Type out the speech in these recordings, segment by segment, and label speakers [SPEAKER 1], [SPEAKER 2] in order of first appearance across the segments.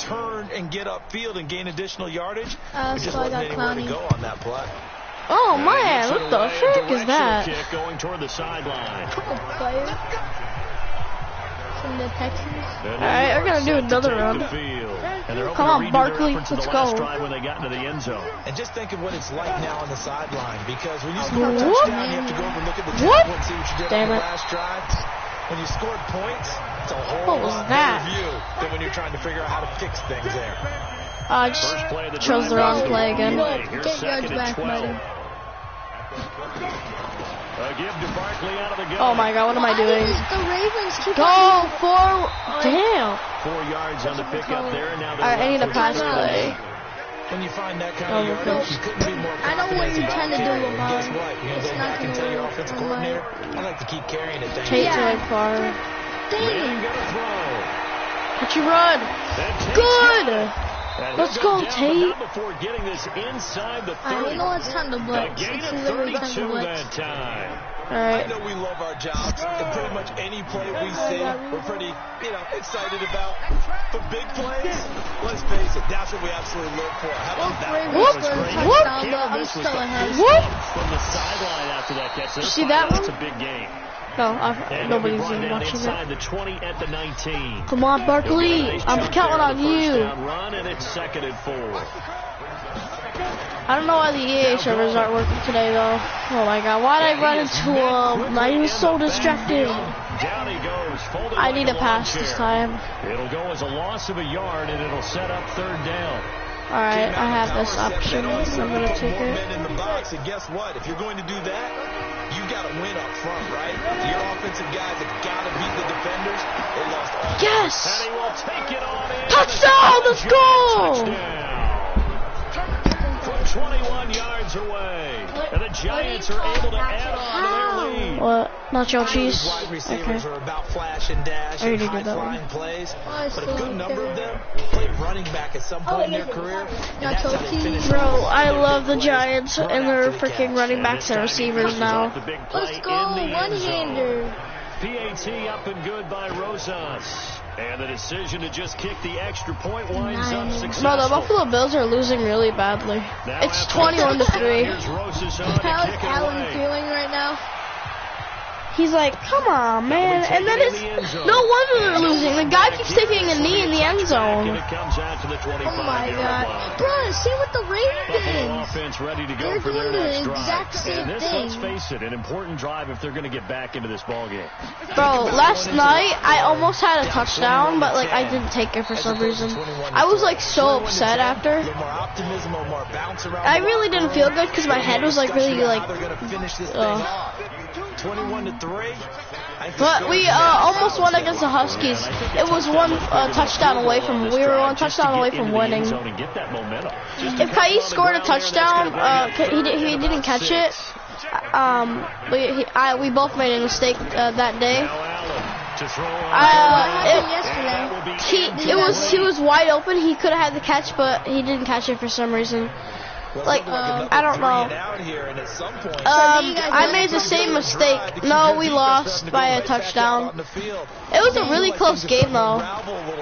[SPEAKER 1] turn and get upfield and gain additional yardage. It just
[SPEAKER 2] So I
[SPEAKER 1] wasn't
[SPEAKER 2] got
[SPEAKER 1] anywhere to go on that play.
[SPEAKER 3] Oh man, what the frick is that?
[SPEAKER 4] Kick going toward the sideline.
[SPEAKER 2] Couple players from the Texans.
[SPEAKER 3] Alright, we're gonna do another run.
[SPEAKER 4] Come
[SPEAKER 3] on, Barkley, let's go.
[SPEAKER 4] When they got into the end zone.
[SPEAKER 1] And just think of what it's like now on the sideline, because when you score a touchdown, you have to go over and look at the table and see what you did on the last drive. When you scored points, it's a whole lot better view than when you're trying to figure out how to fix things there.
[SPEAKER 3] I just chose the wrong play again.
[SPEAKER 2] Get yards back, buddy.
[SPEAKER 3] Oh my god, what am I doing?
[SPEAKER 2] The Ravens keep
[SPEAKER 3] Go for damn.
[SPEAKER 4] 4 yards on the pickup there. Now
[SPEAKER 3] I need a pass play.
[SPEAKER 1] When you find that kind of yardage, you couldn't be more
[SPEAKER 2] I know what you're trying to do, Lamar.
[SPEAKER 1] Guess what? You're going to go back and tell your offensive coordinator, I like to keep carrying it.
[SPEAKER 3] Tate's right far.
[SPEAKER 2] Dang.
[SPEAKER 3] What you run? Good. Let's go, Tate.
[SPEAKER 4] Before getting this inside the 30.
[SPEAKER 2] You know it's time to blitz. It's literally time to blitz.
[SPEAKER 1] I know we love our jobs, and pretty much any play we see, we're pretty, excited about. But big plays, let's face it, that's what we absolutely look for. How about that?
[SPEAKER 2] I'm still ahead.
[SPEAKER 3] What?
[SPEAKER 4] From the sideline after that catch.
[SPEAKER 3] You see that one?
[SPEAKER 4] That's a big game.
[SPEAKER 3] No, nobody's even watching
[SPEAKER 4] inside
[SPEAKER 3] that.
[SPEAKER 4] The 20 at the 19.
[SPEAKER 3] Come on, Barkley. I'm counting on you.
[SPEAKER 4] Run, and it's 2nd and 4.
[SPEAKER 3] I don't know why the EA servers aren't working today, though. Oh my god, why did I run into him? I was so distracted.
[SPEAKER 4] Down he goes.
[SPEAKER 3] I need a pass this time.
[SPEAKER 4] It'll go as a loss of a yard, and it'll set up 3rd down.
[SPEAKER 3] Alright, I have this option. I'm going to take it.
[SPEAKER 1] In the box, and guess what? If you're going to do that, you got to win up front, right? Your offensive guys have got to beat the defenders. They lost all.
[SPEAKER 3] Yes!
[SPEAKER 4] And he will take it on in.
[SPEAKER 3] Touchdown! Let's go!
[SPEAKER 4] From 21 yards away. And the Giants are able to add on to their lead.
[SPEAKER 3] What? Nacho cheese?
[SPEAKER 1] Wide receivers
[SPEAKER 3] Okay.
[SPEAKER 1] are about flash and dash and high-flying plays, but a good number of them played running back at some point in their career. And that's how they finished.
[SPEAKER 3] Bro, I love the Giants and their freaking running backs and receivers now.
[SPEAKER 2] Let's go, one-hander.
[SPEAKER 4] PAT up and good by Rosas. And the decision to just kick the extra point winds up successful.
[SPEAKER 3] No, the Buffalo Bills are losing really badly. It's 21-3.
[SPEAKER 2] How's Allen feeling right now?
[SPEAKER 3] He's like, come on, man. And then it's no wonder they're losing. The guy keeps taking a knee in the end zone.
[SPEAKER 2] Oh my god. Bro, see what the Ravens. They're doing the exact same thing.
[SPEAKER 4] Let's face it, an important drive if they're going to get back into this ballgame.
[SPEAKER 3] Bro, last night I almost had a touchdown, but like I didn't take it for some reason. I was like so upset after. I really didn't feel good because my head was like really like.
[SPEAKER 1] 21-3.
[SPEAKER 3] But we almost won against the Huskies. It was one touchdown away from. We were one touchdown away from winning. If Kais scored a touchdown, he didn't catch it. We both made a mistake that day. He was wide open. He could have had the catch, but he didn't catch it for some reason. Like, I don't know. I made the same mistake. No, we lost by a touchdown. It was a really close game, though.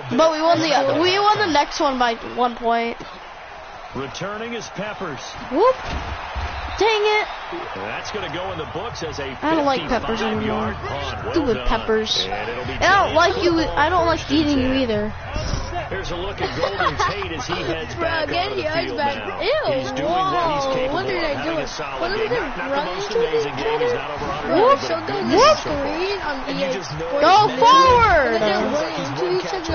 [SPEAKER 3] But we won the next one by 1 point.
[SPEAKER 4] Returning is Peppers.
[SPEAKER 3] Whoop! Dang it!
[SPEAKER 4] That's going to go in the books as a
[SPEAKER 3] I don't like Peppers anymore. Stupid Peppers. And I don't like eating you either.
[SPEAKER 4] Here's a look at Golden Tate as he heads back
[SPEAKER 2] again, he heads back. Ew,
[SPEAKER 4] he's doing what he's capable
[SPEAKER 2] what did I do? What did I run into this
[SPEAKER 4] game? He's not over 100.
[SPEAKER 2] Whoop! So there's this screen on EA Sports.
[SPEAKER 3] Go forward!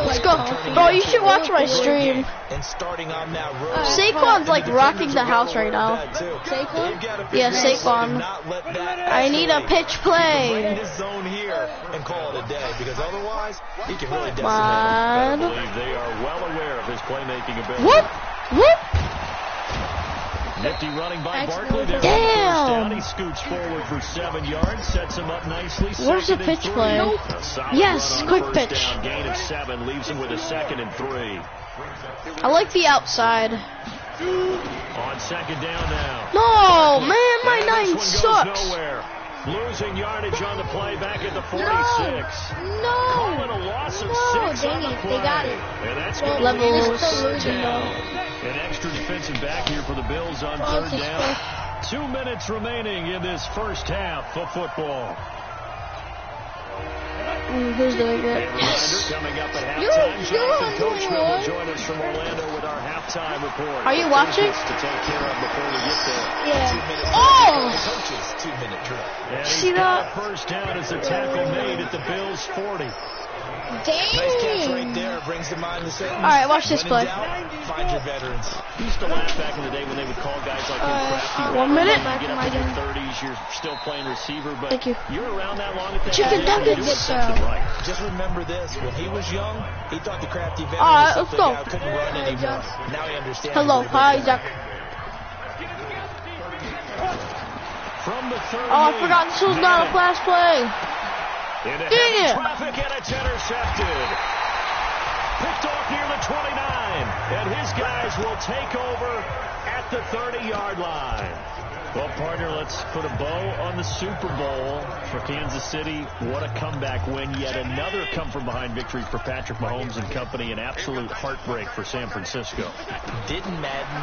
[SPEAKER 2] Let's
[SPEAKER 3] go. Bro, you should watch my stream. Saquon's like rocking the house right now.
[SPEAKER 2] Saquon?
[SPEAKER 3] Yeah, Saquon. I need a pitch play. Come on.
[SPEAKER 4] They are well aware of his playmaking ability.
[SPEAKER 3] Whoop! Whoop!
[SPEAKER 4] Nifty running by Barkley.
[SPEAKER 3] Damn!
[SPEAKER 4] He scoots forward for 7 yards, sets him up nicely.
[SPEAKER 3] Where's the pitch play? Yes, quick pitch.
[SPEAKER 4] Gain of 7 leaves him with a 2nd and 3.
[SPEAKER 3] I like the outside.
[SPEAKER 4] On 2nd down now.
[SPEAKER 3] No, man, my 9 sucks.
[SPEAKER 4] Losing yardage on the play back at the 46.
[SPEAKER 2] No.
[SPEAKER 4] Calling a loss of 6 on the play.
[SPEAKER 2] They got it.
[SPEAKER 4] And that's
[SPEAKER 3] well,
[SPEAKER 4] going to
[SPEAKER 3] levels.
[SPEAKER 4] An extra defensive back here for the Bills on third down. 2 minutes remaining in this first half of football.
[SPEAKER 3] Who's doing it?
[SPEAKER 4] Coming up at halftime, Jonathan Coachman will join us from Orlando with our halftime report.
[SPEAKER 3] Are you watching?
[SPEAKER 4] To take care of before we get there.
[SPEAKER 2] Yeah.
[SPEAKER 1] Oh! The coach's 2-minute drill.
[SPEAKER 4] And he's got a first down as the tackle made at the Bills' 40.
[SPEAKER 2] Dang.
[SPEAKER 1] Nice catch right there. Brings to mind the sentence.
[SPEAKER 3] All right, watch this play.
[SPEAKER 1] Find your veterans.
[SPEAKER 4] He used to laugh back in the day when they would call guys like him crafty.
[SPEAKER 3] 1 minute.
[SPEAKER 4] You get up in your 30s, you're still playing receiver, but
[SPEAKER 3] Thank you.
[SPEAKER 4] You're around that long at that
[SPEAKER 3] Chicken
[SPEAKER 4] age, you're
[SPEAKER 3] nuggets.
[SPEAKER 4] doing something right.
[SPEAKER 1] Just remember this. When he was young, he thought the crafty veteran
[SPEAKER 3] All right,
[SPEAKER 1] was
[SPEAKER 3] let's
[SPEAKER 1] something
[SPEAKER 3] go.
[SPEAKER 1] that couldn't run anymore. Now he understands.
[SPEAKER 3] Hello, hi, Zach.
[SPEAKER 4] From the 30.
[SPEAKER 3] Oh, I forgot this was not a flash play.
[SPEAKER 4] Into
[SPEAKER 3] Dang
[SPEAKER 4] heavy
[SPEAKER 3] it.
[SPEAKER 4] traffic, and it's intercepted. Picked off near the 29, and his guys will take over at the 30-yard line. Well, partner, let's put a bow on the Super Bowl for Kansas City. What a comeback win. Yet another come-from-behind victory for Patrick Mahomes and company. An absolute heartbreak for San Francisco.
[SPEAKER 1] Didn't Madden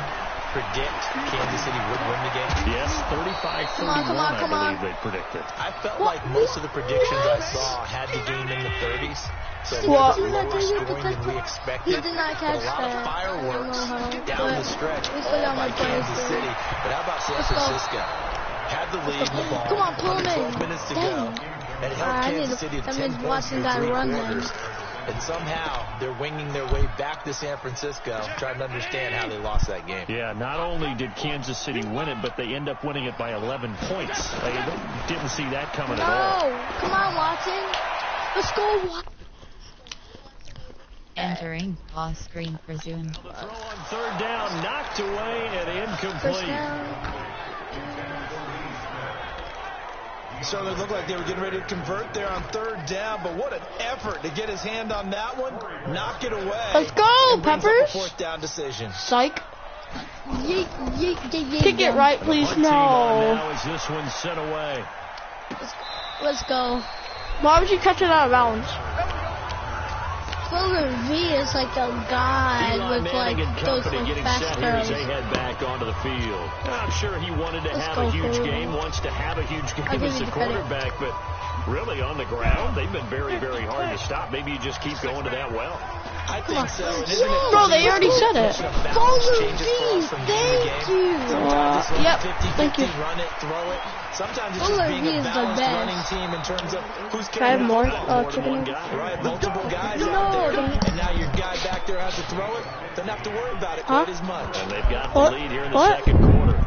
[SPEAKER 1] predict Kansas City would win the game?
[SPEAKER 4] Yes, 35-31, I believe they predicted.
[SPEAKER 1] I felt like most of the predictions I saw had the game in the 30s. So
[SPEAKER 3] What?
[SPEAKER 1] it was lower scoring than we expected.
[SPEAKER 2] He did not
[SPEAKER 1] But
[SPEAKER 2] catch
[SPEAKER 1] a lot of
[SPEAKER 2] that.
[SPEAKER 1] fireworks down the stretch
[SPEAKER 2] We still got
[SPEAKER 1] by
[SPEAKER 2] more plays,
[SPEAKER 1] Kansas
[SPEAKER 2] dude.
[SPEAKER 1] City. But how about San Francisco? Had the lead in the ball.
[SPEAKER 2] Come on, pull him in.
[SPEAKER 1] 12 minutes to go.
[SPEAKER 2] Dang.
[SPEAKER 1] And held
[SPEAKER 2] I
[SPEAKER 1] Kansas
[SPEAKER 2] need
[SPEAKER 1] City to
[SPEAKER 2] that
[SPEAKER 1] 10
[SPEAKER 2] means
[SPEAKER 1] points
[SPEAKER 2] Watson
[SPEAKER 1] through
[SPEAKER 2] got to
[SPEAKER 1] 3
[SPEAKER 2] run then.
[SPEAKER 1] quarters. And somehow they're winging their way back to San Francisco, trying to understand how they lost that game.
[SPEAKER 4] Yeah, not only did Kansas City win it, but they end up winning it by 11 points. They didn't see that coming at all.
[SPEAKER 2] No. Come on, Watson. Let's go, Watson.
[SPEAKER 5] Entering pause screen for Zoom.
[SPEAKER 4] The throw on third down, knocked away and
[SPEAKER 2] First
[SPEAKER 4] incomplete.
[SPEAKER 2] down.
[SPEAKER 1] So it looked like they were getting ready to convert there on third down, but what an effort to get his hand on that one, knock it away.
[SPEAKER 3] Let's go,
[SPEAKER 1] and brings up a
[SPEAKER 3] Peppers.
[SPEAKER 1] fourth down decision.
[SPEAKER 3] Psych.
[SPEAKER 2] Yeet, yeet, yeet, yeet.
[SPEAKER 3] Kick it right, please.
[SPEAKER 4] Punt team on
[SPEAKER 3] No.
[SPEAKER 4] now as this one's set away.
[SPEAKER 2] Let's go.
[SPEAKER 3] Why would you catch it out of bounds?
[SPEAKER 2] Clover V is like a god
[SPEAKER 4] Eli
[SPEAKER 2] with like
[SPEAKER 4] Manning and
[SPEAKER 2] those
[SPEAKER 4] company
[SPEAKER 2] like,
[SPEAKER 4] getting
[SPEAKER 2] fast
[SPEAKER 4] set here as
[SPEAKER 2] curls.
[SPEAKER 4] they head back onto the field. I'm sure he wanted to
[SPEAKER 2] Let's
[SPEAKER 4] have
[SPEAKER 2] go,
[SPEAKER 4] a huge
[SPEAKER 2] Cleveland.
[SPEAKER 4] game, wants to have a huge
[SPEAKER 2] I'll
[SPEAKER 4] game
[SPEAKER 2] give
[SPEAKER 4] as
[SPEAKER 2] you
[SPEAKER 4] a
[SPEAKER 2] the credit.
[SPEAKER 4] quarterback, but really on the ground, they've been very, very hard to stop. Maybe you just keep going to that well.
[SPEAKER 1] I think so. And isn't it
[SPEAKER 3] Bro, they already said it.
[SPEAKER 1] balance changes for us from game to
[SPEAKER 2] Thank
[SPEAKER 1] game?
[SPEAKER 2] you.
[SPEAKER 1] Sometimes it's
[SPEAKER 3] Yep,
[SPEAKER 1] 50-50,
[SPEAKER 3] thank you.
[SPEAKER 1] run it, throw it. Sometimes it's
[SPEAKER 2] Fuller,
[SPEAKER 1] just being
[SPEAKER 2] he
[SPEAKER 1] a
[SPEAKER 2] is the
[SPEAKER 1] balanced
[SPEAKER 2] best.
[SPEAKER 1] running team in terms of who's
[SPEAKER 3] Can I have
[SPEAKER 1] carrying
[SPEAKER 3] more
[SPEAKER 1] the football.
[SPEAKER 3] chicken?
[SPEAKER 4] One guy.
[SPEAKER 1] Right, multiple guys
[SPEAKER 2] No,
[SPEAKER 1] out there.
[SPEAKER 2] don't-
[SPEAKER 1] And now your guy back there has to throw it. Doesn't have to worry about it
[SPEAKER 3] Huh?
[SPEAKER 1] quite as much.
[SPEAKER 4] And they've got the
[SPEAKER 3] What?
[SPEAKER 4] lead here in the
[SPEAKER 3] What?
[SPEAKER 4] second quarter.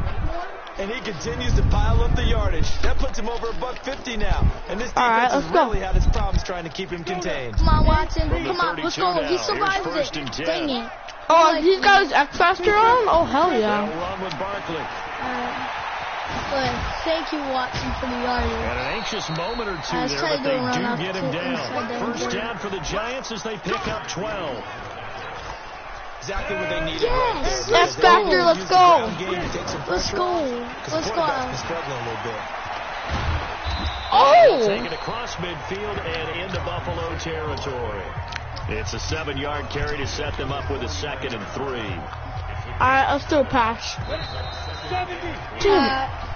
[SPEAKER 1] And he continues to pile up the yardage. That puts him over $150 now. And this
[SPEAKER 3] All right,
[SPEAKER 1] defense has
[SPEAKER 3] let's go.
[SPEAKER 1] really had its problems trying to keep him contained.
[SPEAKER 2] Come on, Watson.
[SPEAKER 4] From the
[SPEAKER 2] Come on, let's
[SPEAKER 4] 32
[SPEAKER 2] go.
[SPEAKER 4] now.
[SPEAKER 2] He
[SPEAKER 4] Here's
[SPEAKER 2] survived
[SPEAKER 4] first
[SPEAKER 2] it.
[SPEAKER 4] and 10.
[SPEAKER 2] Dang it.
[SPEAKER 3] Oh, he's got his X Factor on? Oh, hell
[SPEAKER 4] They'll
[SPEAKER 3] yeah.
[SPEAKER 4] run with Barkley.
[SPEAKER 2] Good. Thank you, Watson, for the yardage.
[SPEAKER 4] And an anxious moment or two
[SPEAKER 2] I was
[SPEAKER 4] there,
[SPEAKER 2] trying
[SPEAKER 4] but
[SPEAKER 2] to
[SPEAKER 4] they
[SPEAKER 2] run
[SPEAKER 4] do
[SPEAKER 2] up
[SPEAKER 4] get him
[SPEAKER 2] to inside
[SPEAKER 4] down.
[SPEAKER 2] the
[SPEAKER 4] First
[SPEAKER 2] end
[SPEAKER 4] down for the Giants as they pick up 12.
[SPEAKER 1] Exactly what they needed
[SPEAKER 2] Yes,
[SPEAKER 1] right there.
[SPEAKER 3] X Factor, let's
[SPEAKER 1] Use the
[SPEAKER 3] go.
[SPEAKER 1] ground game to take some
[SPEAKER 2] Let's
[SPEAKER 1] pressure
[SPEAKER 2] go.
[SPEAKER 1] off, 'cause
[SPEAKER 2] Let's
[SPEAKER 1] the
[SPEAKER 2] go.
[SPEAKER 1] quarterback's been struggling a little bit.
[SPEAKER 3] Oh!
[SPEAKER 4] Take it across midfield and into Buffalo territory. It's a 7-yard carry to set them up with a 2nd and 3.
[SPEAKER 3] Alright, let's do a pass.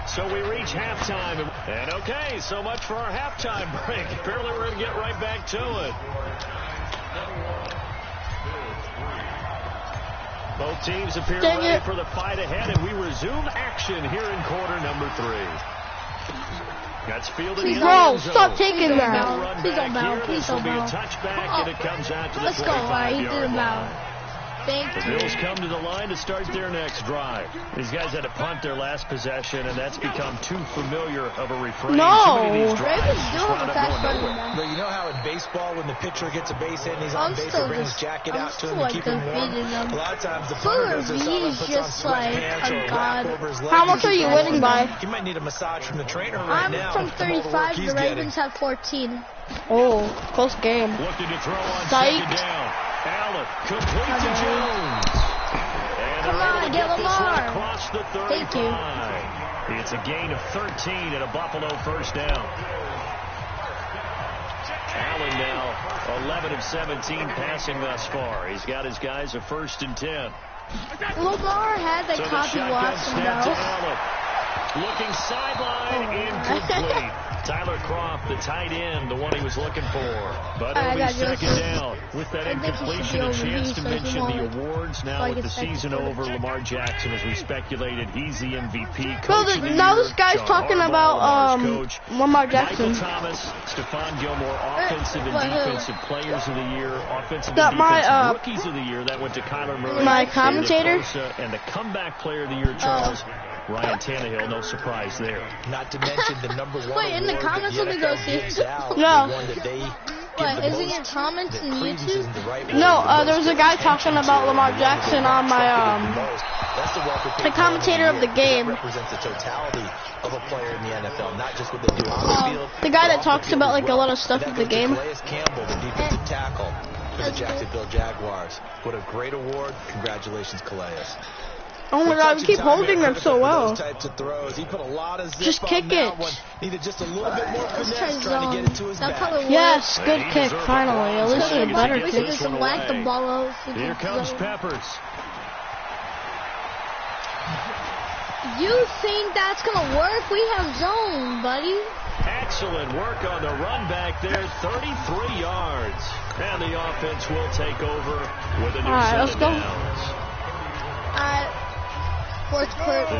[SPEAKER 4] So we reach halftime. And okay, so much for our halftime break. Apparently we're going to get right back to it. Both teams appear
[SPEAKER 3] Dang
[SPEAKER 4] ready
[SPEAKER 3] it.
[SPEAKER 4] for the fight ahead, and we resume action here in quarter number 3. That's fielded in the
[SPEAKER 3] Bro,
[SPEAKER 4] end zone.
[SPEAKER 3] stop taking
[SPEAKER 2] Please
[SPEAKER 3] that.
[SPEAKER 2] don't
[SPEAKER 4] Run
[SPEAKER 2] Please don't
[SPEAKER 4] back
[SPEAKER 2] bow.
[SPEAKER 4] here.
[SPEAKER 2] Please
[SPEAKER 4] This will
[SPEAKER 2] don't
[SPEAKER 4] be a
[SPEAKER 2] bow.
[SPEAKER 4] touchback, and it comes out to the
[SPEAKER 2] Let's go. All right, he
[SPEAKER 4] 25-yard
[SPEAKER 2] didn't bow.
[SPEAKER 4] line.
[SPEAKER 2] Thank
[SPEAKER 4] The
[SPEAKER 2] you.
[SPEAKER 4] Bills come to the line to start their next drive. These guys had to punt their last possession, and that's become too familiar of a refrain.
[SPEAKER 3] No.
[SPEAKER 4] Too many of these drives
[SPEAKER 2] Ravens
[SPEAKER 4] just
[SPEAKER 2] do have
[SPEAKER 4] wound
[SPEAKER 2] a
[SPEAKER 4] up
[SPEAKER 2] fast
[SPEAKER 4] going
[SPEAKER 2] running
[SPEAKER 4] nowhere.
[SPEAKER 2] back.
[SPEAKER 1] But you know how in baseball, when the pitcher gets a base hit and he's on
[SPEAKER 2] I'm
[SPEAKER 1] base,
[SPEAKER 2] still
[SPEAKER 1] they bring his
[SPEAKER 2] just-
[SPEAKER 1] jacket
[SPEAKER 2] I'm
[SPEAKER 1] out to
[SPEAKER 2] still
[SPEAKER 1] him to
[SPEAKER 2] like
[SPEAKER 1] keep him warm.
[SPEAKER 2] defeating them.
[SPEAKER 1] A lot of times the
[SPEAKER 2] Fuller
[SPEAKER 1] punter goes
[SPEAKER 2] V
[SPEAKER 1] inside and
[SPEAKER 2] is
[SPEAKER 1] puts on
[SPEAKER 2] just
[SPEAKER 1] sweatpants
[SPEAKER 2] like
[SPEAKER 1] or
[SPEAKER 2] a
[SPEAKER 1] a
[SPEAKER 2] god.
[SPEAKER 1] wrap over his legs.
[SPEAKER 3] How much are you winning by?
[SPEAKER 1] He might need a massage from the trainer right
[SPEAKER 2] I'm
[SPEAKER 1] now.
[SPEAKER 2] from
[SPEAKER 1] with all the work
[SPEAKER 2] 35.
[SPEAKER 1] he's
[SPEAKER 2] The
[SPEAKER 1] getting.
[SPEAKER 2] Ravens have 14.
[SPEAKER 3] Oh, close game.
[SPEAKER 4] Looking to throw on
[SPEAKER 3] Psych.
[SPEAKER 4] 2nd down. Allen complete to Jones. And
[SPEAKER 2] Come
[SPEAKER 4] they're able
[SPEAKER 2] on,
[SPEAKER 4] to
[SPEAKER 2] get
[SPEAKER 4] this one
[SPEAKER 2] Lamar.
[SPEAKER 4] across across the 35. It's a gain of 13 and a Buffalo first down. Allen now 11 of 17 passing thus far. He's got his guys a 1st and 10.
[SPEAKER 2] Lamar had that copy Watson though.
[SPEAKER 4] Looking sideline, incomplete. Tyler Croft, the tight end, the one he was looking for. But it'll be 2nd down. With that incompletion, a chance to mention the awards. Now with the season over, Lamar Jackson, as we speculated, he's the MVP.
[SPEAKER 3] Now this guy's talking about Lamar Jackson.
[SPEAKER 4] Michael Thomas, Stephon Gilmore, offensive and defensive players of the year, offensive and defensive rookies of the year. That went to Kyler Murray.
[SPEAKER 3] My commentator.
[SPEAKER 4] And the comeback player of the year, Charles. Ryan Tannehill, no surprise there.
[SPEAKER 1] Not to mention the number 1
[SPEAKER 2] Wait, in the comments, let me go see.
[SPEAKER 3] No.
[SPEAKER 2] What, is it in comments in YouTube?
[SPEAKER 3] No, there was a guy talking about Lamar Jackson on my, the commentator of the game.
[SPEAKER 1] Represents the totality of a player in the NFL, not just what they do on the field.
[SPEAKER 3] The guy that talks about, like, a lot of stuff of the game.
[SPEAKER 1] Campbell, the defensive tackle for the Jacksonville Jaguars. What a great award. Congratulations, Calais.
[SPEAKER 3] Oh my God, we keep holding them so well.
[SPEAKER 1] Just
[SPEAKER 3] kick it. Yes, good kick, finally. At least a better kick.
[SPEAKER 2] Just whack the ball out.
[SPEAKER 4] Here comes Peppers.
[SPEAKER 2] You think that's going to work? We have zone, buddy.
[SPEAKER 4] Excellent work on the run back there, 33 yards. And the offense will take over with a new set of downs. The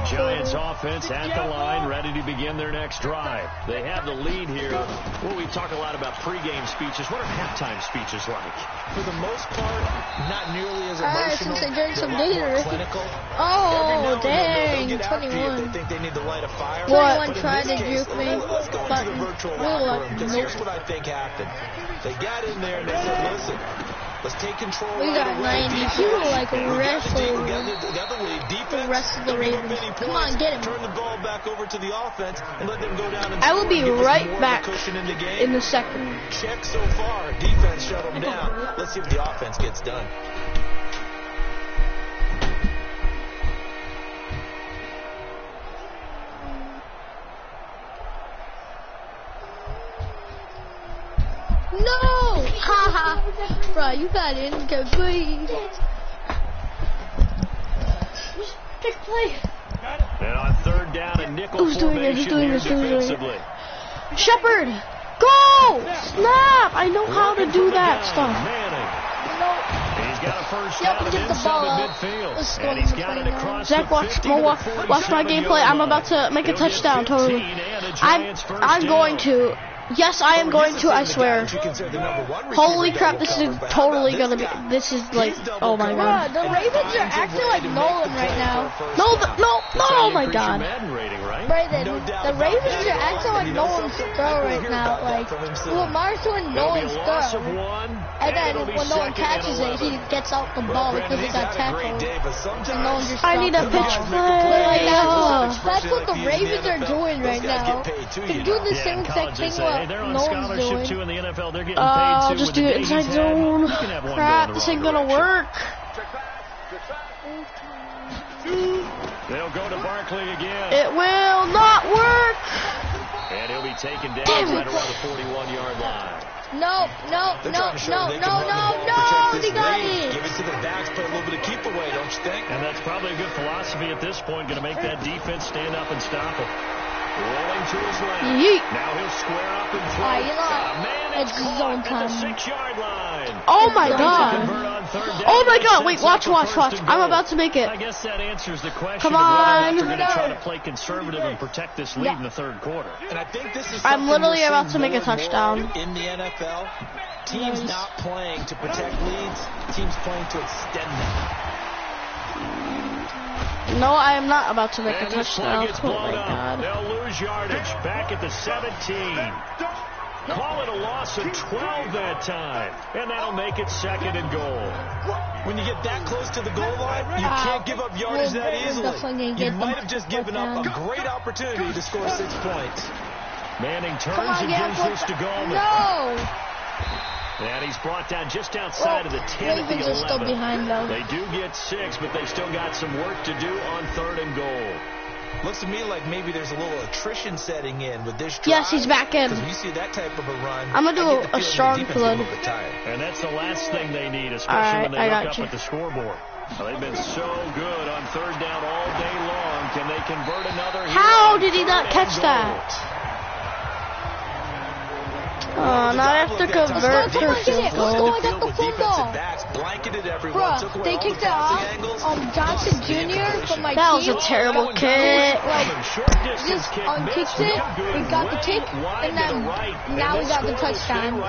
[SPEAKER 4] Giants offense at the line, ready to begin their next drive. They have the lead here. Well, we talk a lot about pregame speeches. What are halftime speeches like?
[SPEAKER 1] For the most part, not nearly as emotional.
[SPEAKER 2] Since they drank some beer.
[SPEAKER 1] Clinical.
[SPEAKER 2] Oh, dang, 21.
[SPEAKER 1] They think they need to light a fire.
[SPEAKER 2] 21 tried to juke me.
[SPEAKER 1] Let's go into the virtual locker room, because here's what I think happened. They got in there and they said, listen, let's take control.
[SPEAKER 2] We got 90 people like wrestling the rest of the Ravens. Come on, get him.
[SPEAKER 1] Turn the ball back over to the offense and let them go down and
[SPEAKER 3] I will be right back in the second.
[SPEAKER 1] Check so far. Defense shut them down. Let's see if the offense gets done.
[SPEAKER 2] No! Haha! Bro, you got incomplete.
[SPEAKER 3] Pick play.
[SPEAKER 4] And on 3rd down and nickel formation here defensively.
[SPEAKER 3] Shepard, go! Snap! I know how to do that stuff.
[SPEAKER 4] He's got a first down inside the midfield. And he's got it across
[SPEAKER 3] Zach, watch my gameplay. I'm about to make a touchdown. Totally. I'm going to. Yes, I am going to, I swear. Holy crap, this is totally gonna be, this is like, oh my God.
[SPEAKER 2] The Ravens are acting like Nolan right now.
[SPEAKER 3] No, oh my God.
[SPEAKER 2] Brayden, the Ravens are acting like Nolan's throw right now. Like, Lamar's doing Nolan's throw. And then when Nolan catches it, he gets out the ball because he got tackled. And Nolan just
[SPEAKER 3] I need a pitch play.
[SPEAKER 2] That's what the Ravens are doing right now. They're doing the same exact thing what
[SPEAKER 4] they're on
[SPEAKER 2] Nolan's
[SPEAKER 4] scholarship
[SPEAKER 2] doing.
[SPEAKER 4] too in the NFL. They're getting
[SPEAKER 3] I'll
[SPEAKER 4] paid too.
[SPEAKER 3] just do it inside zone. Crap, this ain't gonna work.
[SPEAKER 4] They'll go to Barkley again.
[SPEAKER 3] It will not work.
[SPEAKER 4] And he'll be taken down right around the 41-yard line.
[SPEAKER 2] No, they got it.
[SPEAKER 1] Give it to the backs, put a little bit of keep away, don't you think?
[SPEAKER 4] And that's probably a good philosophy at this point. Going to make that defense stand up and stop it. Rolling to his left.
[SPEAKER 3] Yeet.
[SPEAKER 4] Now he'll square up and throw.
[SPEAKER 2] It's zone time.
[SPEAKER 4] At the 6-yard line.
[SPEAKER 3] Oh my God. Oh my God. Wait, watch. I'm about to make it.
[SPEAKER 4] I guess that answers the question.
[SPEAKER 3] Come on.
[SPEAKER 4] They're going to try to play conservative and protect this lead in the 3rd quarter.
[SPEAKER 1] And I think this is
[SPEAKER 3] I'm literally about to make a touchdown.
[SPEAKER 1] In the NFL, teams not playing to protect leads, teams playing to extend them.
[SPEAKER 3] No, I am not about to make a
[SPEAKER 4] And this play
[SPEAKER 3] touchdown.
[SPEAKER 4] gets
[SPEAKER 3] Oh
[SPEAKER 4] blown
[SPEAKER 3] my
[SPEAKER 4] up.
[SPEAKER 3] God.
[SPEAKER 4] They'll lose yardage back at the 17. Call it a loss of 12 that time. And that'll make it 2nd and goal.
[SPEAKER 1] When you get that close to the goal line, you can't give up yardage that easily. You might have just given up a great opportunity to score 6 points.
[SPEAKER 4] Manning turns and gives this to Goldman.
[SPEAKER 2] No!
[SPEAKER 4] And he's brought down just outside of the 10 at the 11.
[SPEAKER 2] Ravens are still behind, though.
[SPEAKER 4] They do get 6, but they still got some work to do on 3rd and goal.
[SPEAKER 1] Looks to me like maybe there's a little attrition setting in with this drive.
[SPEAKER 3] Yes, he's back in.
[SPEAKER 1] Because when you see that type of a run,
[SPEAKER 3] I'm going to do a strong flood.
[SPEAKER 4] And that's the last thing they need, especially when they look up at the scoreboard. Well, they've been so good on 3rd down all day long. Can they convert another?
[SPEAKER 3] How did he not catch that? Oh, now I have to convert for field goal.
[SPEAKER 2] I got the football. Bruh, they kicked it off. Johnson Jr. from my team.
[SPEAKER 3] That was a terrible kick.
[SPEAKER 2] Just unkicked it. We got the kick, and then now we got the touchdown.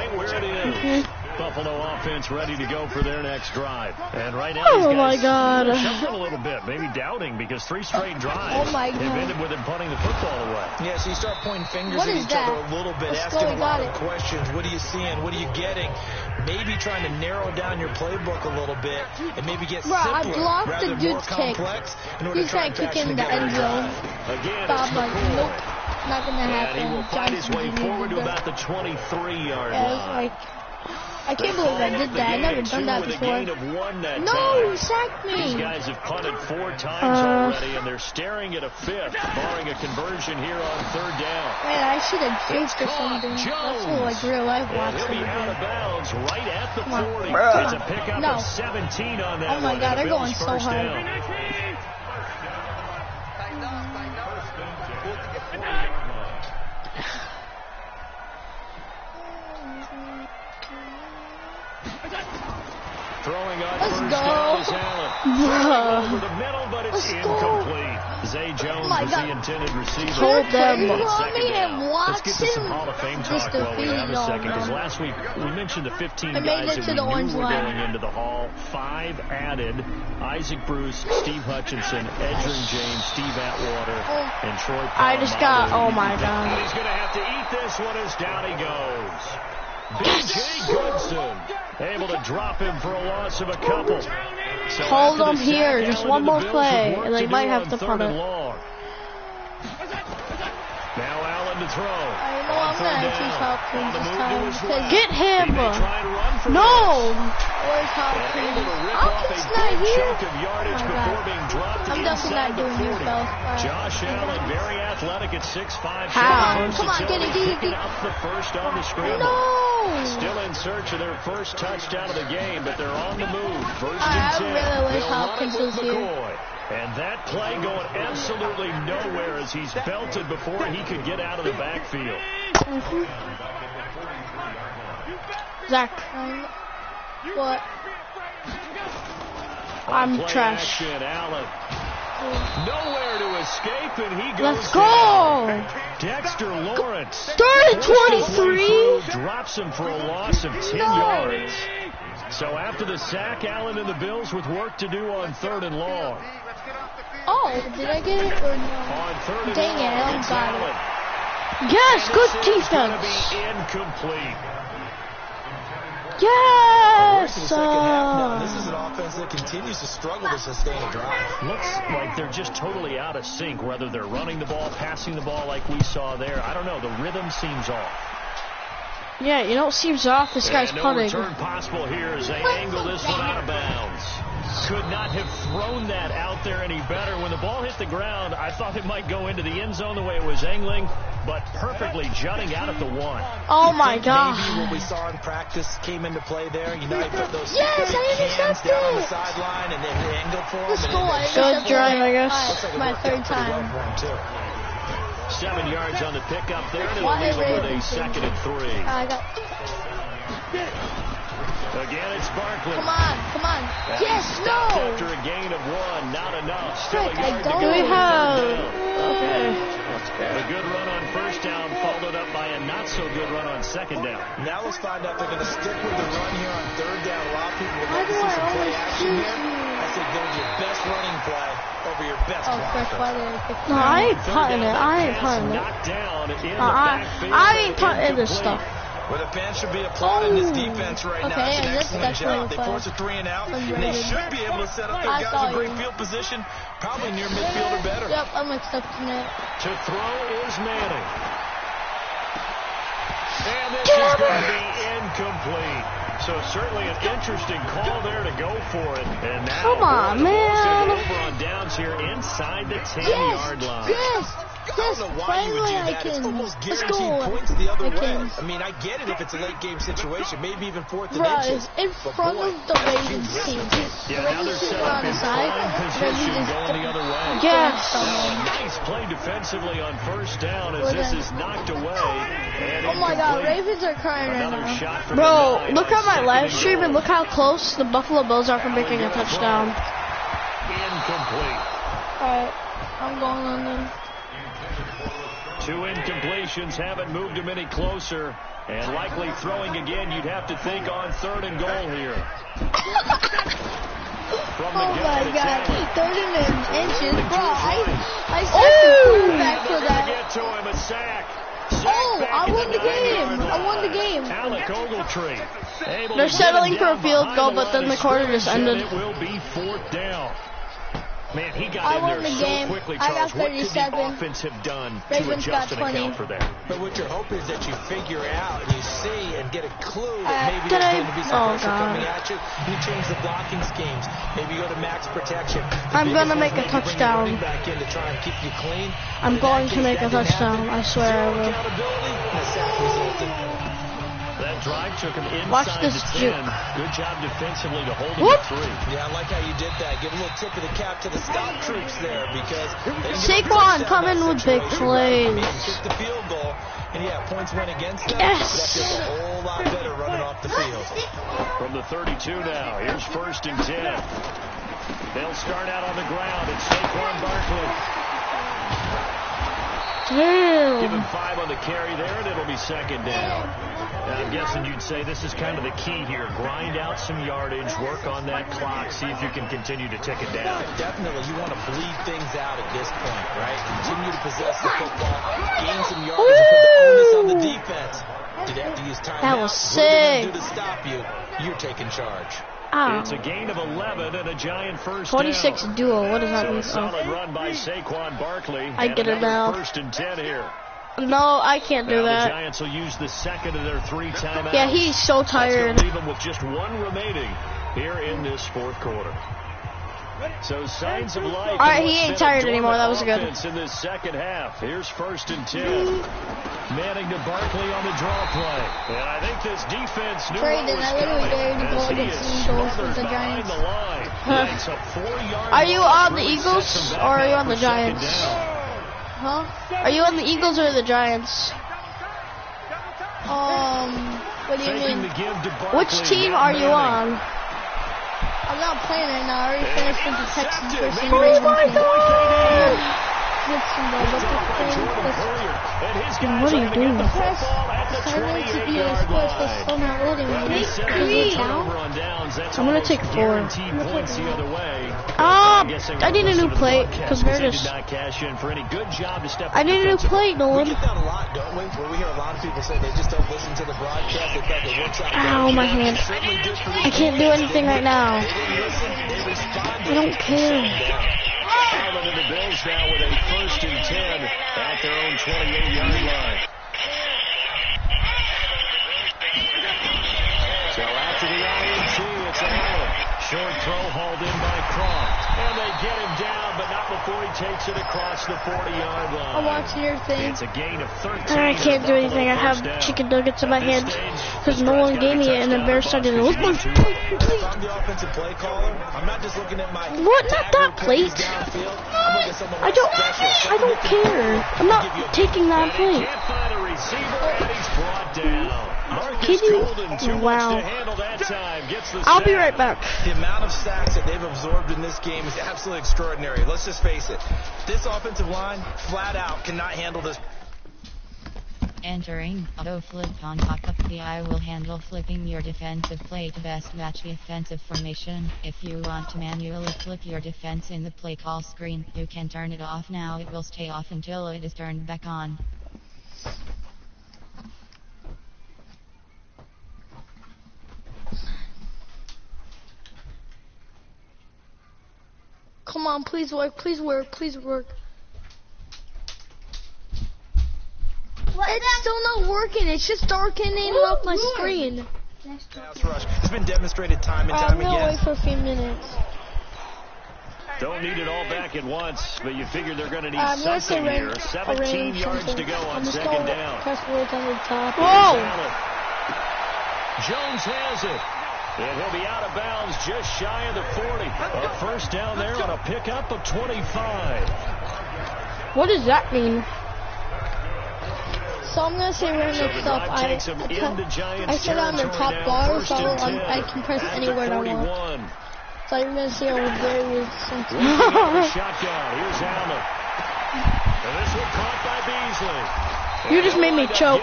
[SPEAKER 4] Buffalo offense ready to go for their next drive. And right now,
[SPEAKER 3] oh my God.
[SPEAKER 4] Shuffling a little bit, maybe doubting because 3 straight drives have ended with him punting the football away.
[SPEAKER 1] Yeah, so you start pointing fingers at each other a little bit, asking a lot of questions. What are you seeing? What are you getting? Maybe trying to narrow down your playbook a little bit and maybe get simpler
[SPEAKER 2] I blocked
[SPEAKER 1] rather
[SPEAKER 2] the
[SPEAKER 1] than more
[SPEAKER 2] dude's kick.
[SPEAKER 1] complex in order
[SPEAKER 2] He's
[SPEAKER 1] to try
[SPEAKER 2] trying
[SPEAKER 1] and
[SPEAKER 2] to kick in
[SPEAKER 1] fashion
[SPEAKER 2] the end zone.
[SPEAKER 4] Again,
[SPEAKER 2] Bob, like, nope, not gonna happen.
[SPEAKER 4] And he will find his way forward to about the 23-yard line.
[SPEAKER 2] I can't believe I did that. I never done that before. No, he sacked me.
[SPEAKER 4] These guys have punted 4 times already, and they're staring at a 5th, barring a conversion here on 3rd down.
[SPEAKER 2] Man, I should have juked or something. That's what, like, real life watching.
[SPEAKER 4] He'll be out of bounds right at the 40. It's a pickup of 17 on that.
[SPEAKER 2] Oh my God, they're going so hard.
[SPEAKER 4] Throwing on first down is Allen. Over the middle, but it's incomplete. Zay Jones was the intended receiver.
[SPEAKER 3] Hold them.
[SPEAKER 4] Let's get to some Hall of Fame talk while we have a second. Because last week we mentioned the 15 guys that we knew were going into the Hall. 5 added. Isaac Bruce, Steve Hutchinson, Edgerrin James, Steve Atwater, and Troy Polamalu.
[SPEAKER 3] I just got, oh my God.
[SPEAKER 4] And he's going to have to eat this one as down he goes. B.J. Goodson able to drop him for a loss of a couple. So
[SPEAKER 3] hold him here, just one more play, and they might have to punt it.
[SPEAKER 4] Now Allen to throw.
[SPEAKER 2] I know I'm gonna teach Hopkins this time.
[SPEAKER 3] Get him! No!
[SPEAKER 2] Where's Hopkins? Hopkins not here. I'm definitely not doing this though.
[SPEAKER 4] Josh Allen, very athletic at 6'5".
[SPEAKER 3] How?
[SPEAKER 2] Come on, get it.
[SPEAKER 4] Up the first on the scramble.
[SPEAKER 2] No!
[SPEAKER 4] Still in search of their first touchdown of the game, but they're on the move. First
[SPEAKER 2] I
[SPEAKER 4] and 10.
[SPEAKER 2] really wish Hopkins was here.
[SPEAKER 4] And that play going absolutely nowhere as he's belted before he could get out of the backfield.
[SPEAKER 3] Zach.
[SPEAKER 2] What?
[SPEAKER 3] I'm trash.
[SPEAKER 4] Allen. Nowhere to escape, and he goes.
[SPEAKER 3] Let's go!
[SPEAKER 4] Dexter Lawrence.
[SPEAKER 3] 3rd and 23?
[SPEAKER 4] Drops him for a loss of 10 yards. So after the sack, Allen and the Bills with work to do on 3rd and long.
[SPEAKER 2] Oh, did I get it or no?
[SPEAKER 4] On 3rd and
[SPEAKER 2] Dang it, I
[SPEAKER 4] long,
[SPEAKER 2] don't got it.
[SPEAKER 3] Yes, good defense.
[SPEAKER 4] It's going to be incomplete.
[SPEAKER 3] Yes!
[SPEAKER 1] This is an offense that continues to struggle to sustain a drive.
[SPEAKER 4] Looks like they're just totally out of sync, whether they're running the ball, passing the ball like we saw there. I don't know. The rhythm seems off.
[SPEAKER 3] Yeah, you know what seems off? This guy's punting.
[SPEAKER 4] No return possible here as they angle this one out of bounds. Could not have thrown that out there any better. When the ball hit the ground, I thought it might go into the end zone the way it was angling, but perfectly jutting out at the 1.
[SPEAKER 3] Oh my God.
[SPEAKER 1] Maybe what we saw in practice came into play there. You know, he put those
[SPEAKER 2] hands
[SPEAKER 1] down on the sideline and then angled for him.
[SPEAKER 3] Good drive, I guess.
[SPEAKER 2] Like my 3rd time.
[SPEAKER 4] 7 yards on the pickup there, and it'll leave him with a 2nd and 3.
[SPEAKER 2] I got.
[SPEAKER 4] Again, it's Barkley.
[SPEAKER 2] Come on. Yes, no.
[SPEAKER 4] After a gain of 1, not enough. Still a yard to go.
[SPEAKER 3] Do we have? Okay.
[SPEAKER 4] A good run on first down, followed up by a not-so-good run on 2nd down.
[SPEAKER 1] Now let's find out if they're going to stick with the run here on 3rd down. A lot of people would like to see some play action here. I said go with your best running play over your best blocker.
[SPEAKER 3] No, I ain't punting it. I ain't punting this stuff.
[SPEAKER 1] Well, the fans should be applauding this defense right now. It's an excellent job. They force a 3 and out, and they should be able to set up their guys in great field position, probably near midfield or better.
[SPEAKER 2] Yep, I'm accepting it.
[SPEAKER 4] To throw is Manning. And this is going to be incomplete. So certainly an interesting call there to go for it. And now
[SPEAKER 3] come on, man.
[SPEAKER 4] over on downs here inside the 10-yard line.
[SPEAKER 2] Yes,
[SPEAKER 1] I don't know why you would do that. It's almost guaranteed points the other way. I mean, I get it if it's a late game situation, maybe even fourth and inches.
[SPEAKER 2] In front of the Ravens team.
[SPEAKER 4] Yeah, now they're set up in prime position going the other way.
[SPEAKER 3] Yes.
[SPEAKER 4] Now, a nice play defensively on first down as this is knocked away. And
[SPEAKER 2] oh my God, Ravens are crying right now.
[SPEAKER 3] Bro, look at my live stream and look how close the Buffalo Bills are from making a touchdown.
[SPEAKER 4] Incomplete.
[SPEAKER 2] Alright, I'm going on then.
[SPEAKER 4] 2 incompletions haven't moved him any closer. And likely throwing again, you'd have to think on 3rd and goal here. From the
[SPEAKER 2] oh my God, 3rd and inches. Bro, I sacked the quarterback for that.
[SPEAKER 4] Get to him, a sack.
[SPEAKER 2] Oh, I won the game. I won the game.
[SPEAKER 4] Alec Ogletree.
[SPEAKER 3] They're settling for a field goal, but then the quarter just ended.
[SPEAKER 4] It will be 4th down. Man, he got
[SPEAKER 2] I
[SPEAKER 4] in
[SPEAKER 2] won
[SPEAKER 4] there
[SPEAKER 2] the
[SPEAKER 4] so
[SPEAKER 2] game.
[SPEAKER 4] quickly,
[SPEAKER 2] I
[SPEAKER 4] Charles.
[SPEAKER 2] got
[SPEAKER 4] What could
[SPEAKER 2] 37.
[SPEAKER 4] the offense have done
[SPEAKER 2] Ravens
[SPEAKER 4] to
[SPEAKER 2] got
[SPEAKER 4] adjust and
[SPEAKER 2] 20.
[SPEAKER 4] account for that?
[SPEAKER 1] But what you're hoping is that you figure out and you see and get a clue that maybe there's going to be some pressure coming at you. You change the blocking schemes. Maybe you go to max protection.
[SPEAKER 3] I'm going to make a touchdown.
[SPEAKER 1] Back in to try and keep you clean.
[SPEAKER 3] I'm going to make a touchdown. I swear I will.
[SPEAKER 4] That drive took him inside
[SPEAKER 3] Watch this
[SPEAKER 4] the 10.
[SPEAKER 3] juke.
[SPEAKER 4] Good job defensively to hold him
[SPEAKER 3] Whoop.
[SPEAKER 4] to 3.
[SPEAKER 1] Yeah, I like how you did that. Give a little tip of the cap to the stop troops there because
[SPEAKER 3] Saquon coming with big plays.
[SPEAKER 1] Kick the field goal, and yeah, points went against them.
[SPEAKER 3] Yes.
[SPEAKER 1] But that feels a whole lot better running off the field.
[SPEAKER 4] From the 32 now, here's 1st and 10. They'll start out on the ground. It's Saquon Barkley.
[SPEAKER 3] Damn.
[SPEAKER 4] Give him 5 on the carry there, and it'll be 2nd down. Now, I'm guessing you'd say this is kind of the key here. Grind out some yardage, work on that clock, see if you can continue to tick it down.
[SPEAKER 1] Definitely, you want to bleed things out at this point, right? Continue to possess the football, gain some yardage, and put the onus on the defense. Did you have to use time?
[SPEAKER 3] That was sick.
[SPEAKER 1] What are they going to do to stop you? You're taking charge.
[SPEAKER 3] Ah.
[SPEAKER 4] It's a gain of 11 and a giant first
[SPEAKER 3] 26
[SPEAKER 4] down.
[SPEAKER 3] duo. What does that
[SPEAKER 4] So
[SPEAKER 3] mean?
[SPEAKER 4] a solid run by Saquon Barkley.
[SPEAKER 3] I get it now.
[SPEAKER 4] 1st and 10 here.
[SPEAKER 3] No, I can't do
[SPEAKER 4] Now the
[SPEAKER 3] that.
[SPEAKER 4] Giants will use the 2nd of their 3 timeouts.
[SPEAKER 3] Yeah, he's so tired.
[SPEAKER 4] That's gonna leave them with just 1 remaining here in this 4th quarter. So signs of life.
[SPEAKER 3] All right, he ain't tired anymore. That was good.
[SPEAKER 4] In this 2nd half. Here's 1st and 10. Manning to Barkley on the draw play. And I think this defense knew what was
[SPEAKER 2] I literally dared to
[SPEAKER 4] coming
[SPEAKER 2] go
[SPEAKER 4] as he
[SPEAKER 2] against
[SPEAKER 4] is
[SPEAKER 2] the Eagles
[SPEAKER 4] smothered
[SPEAKER 2] with the
[SPEAKER 4] behind
[SPEAKER 2] Giants.
[SPEAKER 4] the line. It's a 4-yard
[SPEAKER 3] Are you
[SPEAKER 4] loss,
[SPEAKER 3] on the
[SPEAKER 4] really
[SPEAKER 3] Eagles
[SPEAKER 4] sets them
[SPEAKER 3] or are you
[SPEAKER 4] back
[SPEAKER 3] on the
[SPEAKER 4] for 2nd
[SPEAKER 3] Giants?
[SPEAKER 4] down.
[SPEAKER 2] Huh?
[SPEAKER 3] Are you on the Eagles or the Giants?
[SPEAKER 2] What do you
[SPEAKER 4] Faking
[SPEAKER 2] mean?
[SPEAKER 4] the give to Barkley.
[SPEAKER 3] Which team
[SPEAKER 4] Now
[SPEAKER 3] are you
[SPEAKER 4] Manning.
[SPEAKER 3] on?
[SPEAKER 2] I'm not playing right now. I already finished with the Texans versus the
[SPEAKER 3] Oh
[SPEAKER 2] Ravens.
[SPEAKER 3] my God!
[SPEAKER 2] What
[SPEAKER 3] are you doing?
[SPEAKER 2] Press silent CPS push was still not loading.
[SPEAKER 3] I'm gonna take 4.
[SPEAKER 4] Points the other way.
[SPEAKER 3] I need a new plate because they're just. I need a new plate,
[SPEAKER 1] We
[SPEAKER 3] Nolan.
[SPEAKER 1] get that a lot, don't we? Where we hear a lot of people say they just don't listen to the broadcast. They thought it works out.
[SPEAKER 3] Ow, my hand. I can't do anything right now. I don't care.
[SPEAKER 4] Allen and the Bills now with a 1st and 10 at their own 28-yard line. So after the INT, it's Allen. Short throw hauled in by Croft. And they get him down, but not before he takes it across the 40-yard line.
[SPEAKER 2] I'm watching your thing.
[SPEAKER 4] It's a gain of 13.
[SPEAKER 3] I can't do anything. I have chicken nuggets in my hand because no one gave me it, and the Bears started to look my plate.
[SPEAKER 1] If I'm the offensive play caller, I'm not just looking at my
[SPEAKER 3] What? Not that plate. I don't care. I'm not taking that plate.
[SPEAKER 4] Can't find a receiver, and he's brought down.
[SPEAKER 3] Can you?
[SPEAKER 4] Golden, too much
[SPEAKER 3] Wow.
[SPEAKER 4] to handle that time. Gets the
[SPEAKER 3] I'll be
[SPEAKER 4] sack.
[SPEAKER 3] right back.
[SPEAKER 1] The amount of sacks that they've absorbed in this game is absolutely extraordinary. Let's just face it. This offensive line, flat out, cannot handle this.
[SPEAKER 5] Entering auto flip on top of the I will handle flipping your defensive play to best match the offensive formation. If you want to manually flip your defense in the play call screen, you can turn it off now. It will stay off until it is turned back on.
[SPEAKER 2] Come on, please work, please work, please work. It's still not working. It's just darkening up my screen.
[SPEAKER 1] Pass rush. It's been demonstrated time and time again.
[SPEAKER 2] I'm gonna wait for a few minutes.
[SPEAKER 4] Don't need it all back at once, but you figure they're going to need something here. 17 yards to go on second down.
[SPEAKER 2] Press words on the top.
[SPEAKER 3] Whoa!
[SPEAKER 4] Jones has it. And he'll be out of bounds just shy of the 40. A first down there on a pickup of 25.
[SPEAKER 3] What does that mean?
[SPEAKER 2] So I'm gonna say run mixed up. I sit on the top bar, so I can press any word I want. So you're gonna see a very weird something.
[SPEAKER 4] Shotgun. Here's Allen. And this one caught by Beasley.
[SPEAKER 3] You just made me choke.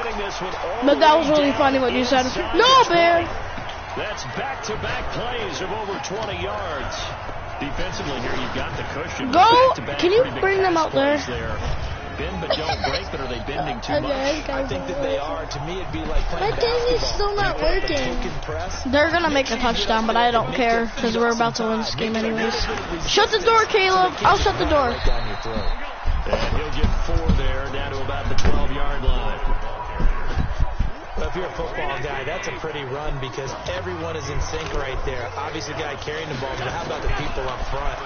[SPEAKER 3] But that was really funny what you said. No, Bear.
[SPEAKER 4] That's back-to-back plays of over 20 yards. Defensively here, you've got the cushion.
[SPEAKER 3] Go. Can you bring them out there?
[SPEAKER 4] Bend but don't break, but are they bending too much?
[SPEAKER 1] I think that they are. To me, it'd be like playing
[SPEAKER 2] basketball. That thing is still not working.
[SPEAKER 3] They're gonna make a touchdown, but I don't care because we're about to win this game anyways. Shut the door, Caleb. I'll shut the door.
[SPEAKER 4] And he'll get 4 there, down to about the 12-yard line.
[SPEAKER 1] Well, if you're a football guy, that's a pretty run because everyone is in sync right there. Obviously, the guy carrying the ball, but how about the people up front?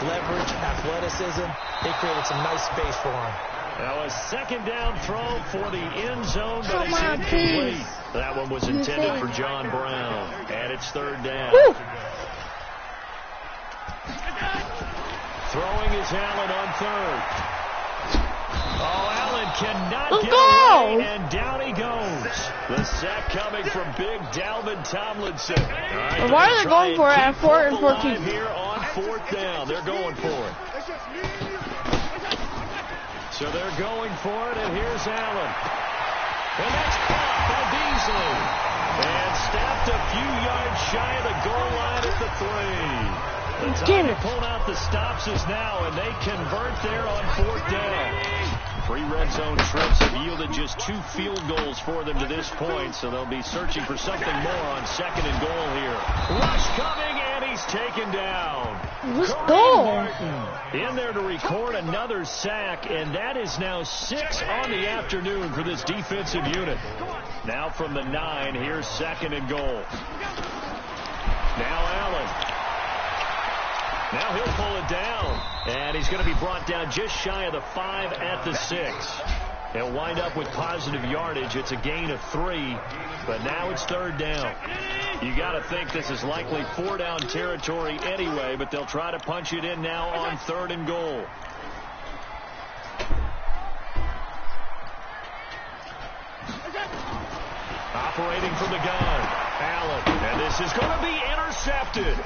[SPEAKER 1] Leverage, athleticism, they created some nice space for him.
[SPEAKER 4] Now a second down throw for the end zone, but
[SPEAKER 2] Come
[SPEAKER 4] it's
[SPEAKER 2] on,
[SPEAKER 4] incomplete.
[SPEAKER 2] please.
[SPEAKER 4] That one was intended for John Brown, and it's third down.
[SPEAKER 3] Woo.
[SPEAKER 4] Throwing is Allen on third. Oh, Allen cannot
[SPEAKER 3] Let's
[SPEAKER 4] get
[SPEAKER 3] go.
[SPEAKER 4] away, and down he goes. The sack coming from big Dalvin Tomlinson. Right,
[SPEAKER 3] why are they going for it at 4th and 14?
[SPEAKER 4] Here on 4th down, they're going for it. So they're going for it, and here's Allen. And that's caught by Beasley. And snapped a few yards shy of the goal line at the 3. The time to pull out the stops is now, and they convert there on 4th down. 3 red zone trips have yielded just 2 field goals for them to this point, so they'll be searching for something more on 2nd and goal here. Rush coming, and he's taken down.
[SPEAKER 3] Let's go.
[SPEAKER 4] In there to record another sack, and that is now 6 on the afternoon for this defensive unit. Now from the 9, here's 2nd and goal. Now Allen. Now he'll pull it down, and he's going to be brought down just shy of the 5 at the 6. He'll wind up with positive yardage. It's a gain of 3, but now it's 3rd down. You got to think this is likely 4-down territory anyway, but they'll try to punch it in now on 3rd and goal. Operating from the gun, Allen, and this is going to be intercepted.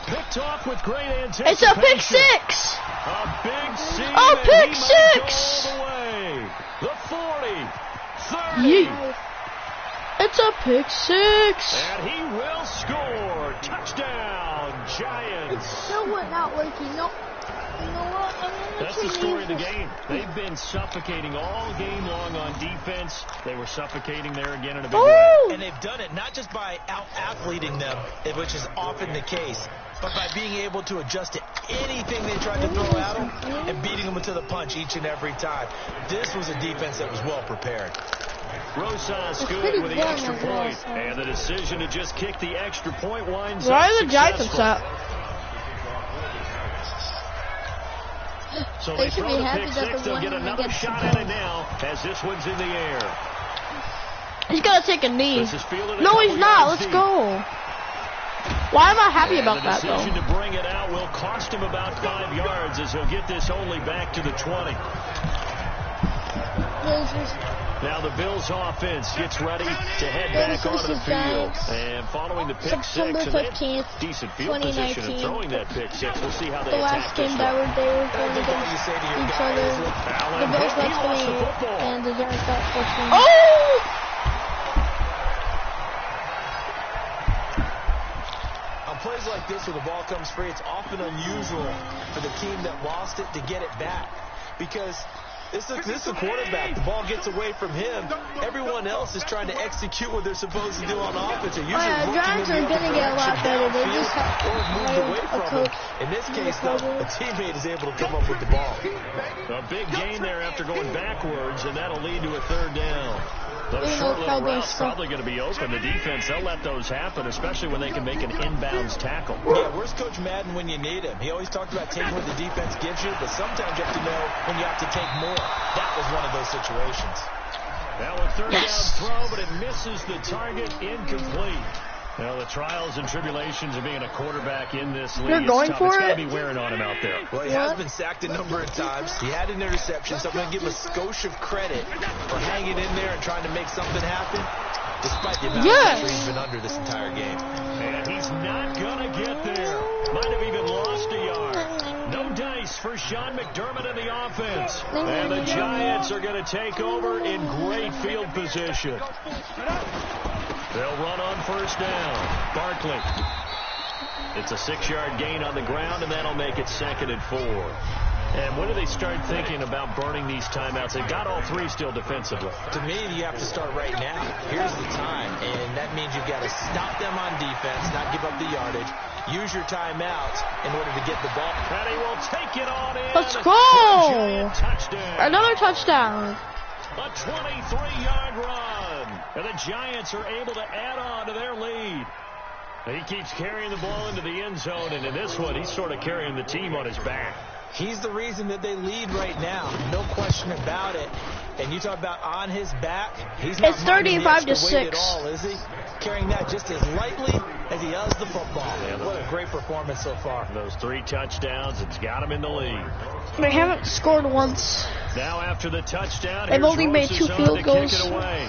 [SPEAKER 4] Picked off with great anticipation.
[SPEAKER 3] It's a pick 6.
[SPEAKER 4] A big seam.
[SPEAKER 3] Oh, pick 6.
[SPEAKER 4] All the way. The 40, 30.
[SPEAKER 3] Yeah. It's a pick 6.
[SPEAKER 4] And he will score. Touchdown, Giants.
[SPEAKER 2] It's still not working. No. You know what?
[SPEAKER 4] That's the story of the game. They've been suffocating all game long on defense. They were suffocating there again in a big way.
[SPEAKER 1] And they've done it not just by out-athleting them, which is often the case, but by being able to adjust to anything they tried to throw at them and beating them to the punch each and every time. This was a defense that was well prepared.
[SPEAKER 4] Rosas good with the extra point, and the decision to just kick the extra point winds up
[SPEAKER 3] Why are the Giants upset?
[SPEAKER 4] So they throw the pick 6, they'll get another shot at it now as this one's in the air.
[SPEAKER 3] He's gonna take a knee. No, he's not. Let's go. Why am I happy about that, though?
[SPEAKER 4] The decision to bring it out will cost him about 5 yards as he'll get this only back to the 20. Now the Bills offense gets ready to head back onto the field. And following the pick 6, and they have decent field position and throwing that pick 6. We'll see how they attack this one.
[SPEAKER 2] The last game that they were going against each other, the Bills got 28 and the Giants got 14.
[SPEAKER 3] Oh!
[SPEAKER 1] On plays like this where the ball comes free, it's often unusual for the team that lost it to get it back. Because This is a quarterback. The ball gets away from him. Everyone else is trying to execute what they're supposed to do on offense.
[SPEAKER 2] Giants are going to get a lot better. They just have
[SPEAKER 1] away from him. In this case, though, a teammate is able to come up with the ball.
[SPEAKER 4] A big gain there after going backwards, and that'll lead to a third down. Those short little routes probably going to be open. The defense, they'll let those happen, especially when they can make an inbounds tackle.
[SPEAKER 1] Yeah, where's Coach Madden when you need him? He always talked about taking what the defense gives you, but sometimes you have to know when you have to take more. That was one of those situations.
[SPEAKER 4] Now a third down throw, but it misses the target, incomplete. Now the trials and tribulations of being a quarterback in this league.
[SPEAKER 3] They're going for it.
[SPEAKER 4] It's got to be wearing on him out there.
[SPEAKER 1] Well, he has been sacked a number of times. He had an interception, so I'm going to give him a skosh of credit for hanging in there and trying to make something happen, despite the amount of pressure he's been under this entire game.
[SPEAKER 4] And he's not going to get there. Might have even lost a yard. No dice for Sean McDermott in the offense. And the Giants are going to take over in great field position. They'll run on first down. Barkley. It's a 6-yard gain on the ground, and that'll make it 2nd and 4. And when do they start thinking about burning these timeouts? They've got all 3 still defensively.
[SPEAKER 1] To me, you have to start right now. Here's the time, and that means you've got to stop them on defense, not give up the yardage. Use your timeouts in order to get the ball.
[SPEAKER 4] And he will take it on in.
[SPEAKER 3] Let's go!
[SPEAKER 4] Touchdown.
[SPEAKER 3] Another touchdown.
[SPEAKER 4] A 23-yard run. And the Giants are able to add on to their lead. He keeps carrying the ball into the end zone, and in this one, he's sort of carrying the team on his back.
[SPEAKER 1] He's the reason that they lead right now. No question about it. And you talk about on his back. He's not
[SPEAKER 3] 35-6
[SPEAKER 1] at all, is he? Carrying that just as lightly as he does the football. Yeah, what a great performance so far.
[SPEAKER 4] Those 3 touchdowns, it's got him in the lead.
[SPEAKER 3] They haven't scored once.
[SPEAKER 4] Now after the touchdown,
[SPEAKER 3] they've only made 2 field goals.
[SPEAKER 4] Kick it away.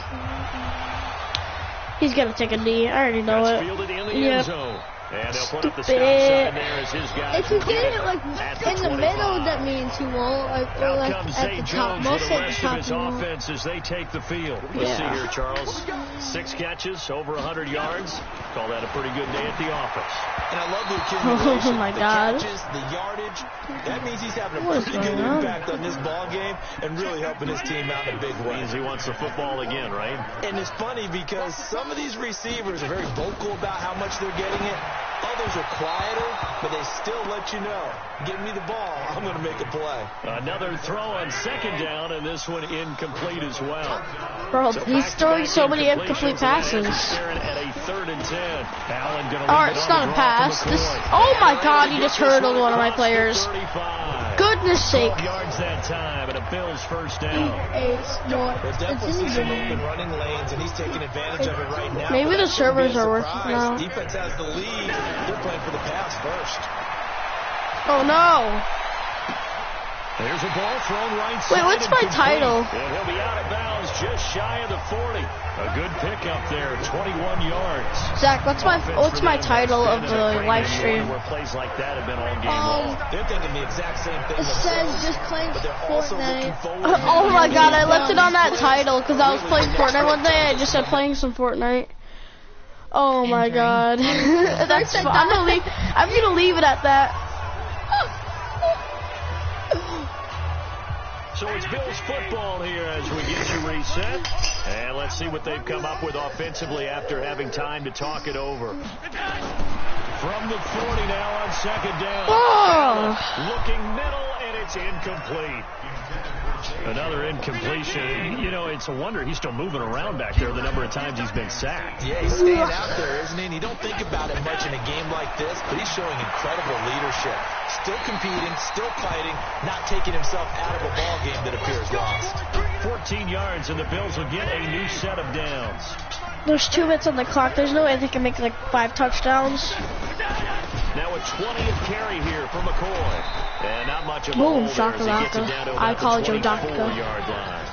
[SPEAKER 3] He's going to take a knee. I already know it.
[SPEAKER 4] Fielded in the end zone. And they'll put up the stop sign there as his guy.
[SPEAKER 2] If you get it like in the middle, that means he won't. Or like at the top. Most at the top.
[SPEAKER 4] His offense as they take the field. Let's see here, Charles. 6 catches, over 100 yards. Call that a pretty good day at the office.
[SPEAKER 1] And I love the accumulation.
[SPEAKER 3] Oh my God.
[SPEAKER 1] The catches, the yardage. That means he's having a pretty good impact on this ball game and really helping his team out in a big way.
[SPEAKER 4] Means he wants the football again, right?
[SPEAKER 1] And it's funny because some of these receivers are very vocal about how much they're getting it. Others are quieter, but they still let you know. Give me the ball, I'm going to make a play.
[SPEAKER 4] Another throw on 2nd down, and this one incomplete as well.
[SPEAKER 3] Bro, he's throwing so many incomplete passes.
[SPEAKER 4] At a 3rd and 10. Allen going
[SPEAKER 3] to it's not a pass. Oh my God, he just hurdled one of my players. Goodness sake.
[SPEAKER 4] 12 yards that time, and a Bills first down.
[SPEAKER 1] There's definitely some open running lanes, and he's taking advantage of it right now.
[SPEAKER 3] Maybe the servers are working now.
[SPEAKER 1] Defense has the lead. They're playing for the pass first.
[SPEAKER 3] Oh no.
[SPEAKER 4] There's a ball thrown right side.
[SPEAKER 3] Wait, what's my title?
[SPEAKER 4] And he'll be out of bounds just shy of the 40. A good pickup there, 21 yards.
[SPEAKER 3] Zach, what's my title of the live stream?
[SPEAKER 4] Where plays like that have been all game long.
[SPEAKER 1] They're thinking the exact same thing.
[SPEAKER 2] It says just playing Fortnite.
[SPEAKER 3] Oh my God, I left it on that title because I was playing Fortnite one day. I just said playing some Fortnite. Oh my God. That's fine. I'm gonna leave it at that.
[SPEAKER 4] So it's Bills football here as we get you reset. And let's see what they've come up with offensively after having time to talk it over. From the 40 now on 2nd down.
[SPEAKER 3] Oh.
[SPEAKER 4] Looking middle, and it's incomplete. Another incompletion. You know, it's a wonder he's still moving around back there the number of times he's been sacked.
[SPEAKER 1] Yeah, he's staying out there, isn't he? And you don't think about it much in a game like this, but he's showing incredible leadership. Still competing, still fighting, not taking himself out of a ball game that appears lost.
[SPEAKER 4] 14 yards, and the Bills will get a new set of downs.
[SPEAKER 3] There's 2 minutes on the clock. There's no way they can make like 5 touchdowns.
[SPEAKER 4] Now a 20th carry here for McCoy. And not much of a
[SPEAKER 3] boom,
[SPEAKER 4] hole there as he gets it down to
[SPEAKER 3] I call it your
[SPEAKER 4] 24-yard line.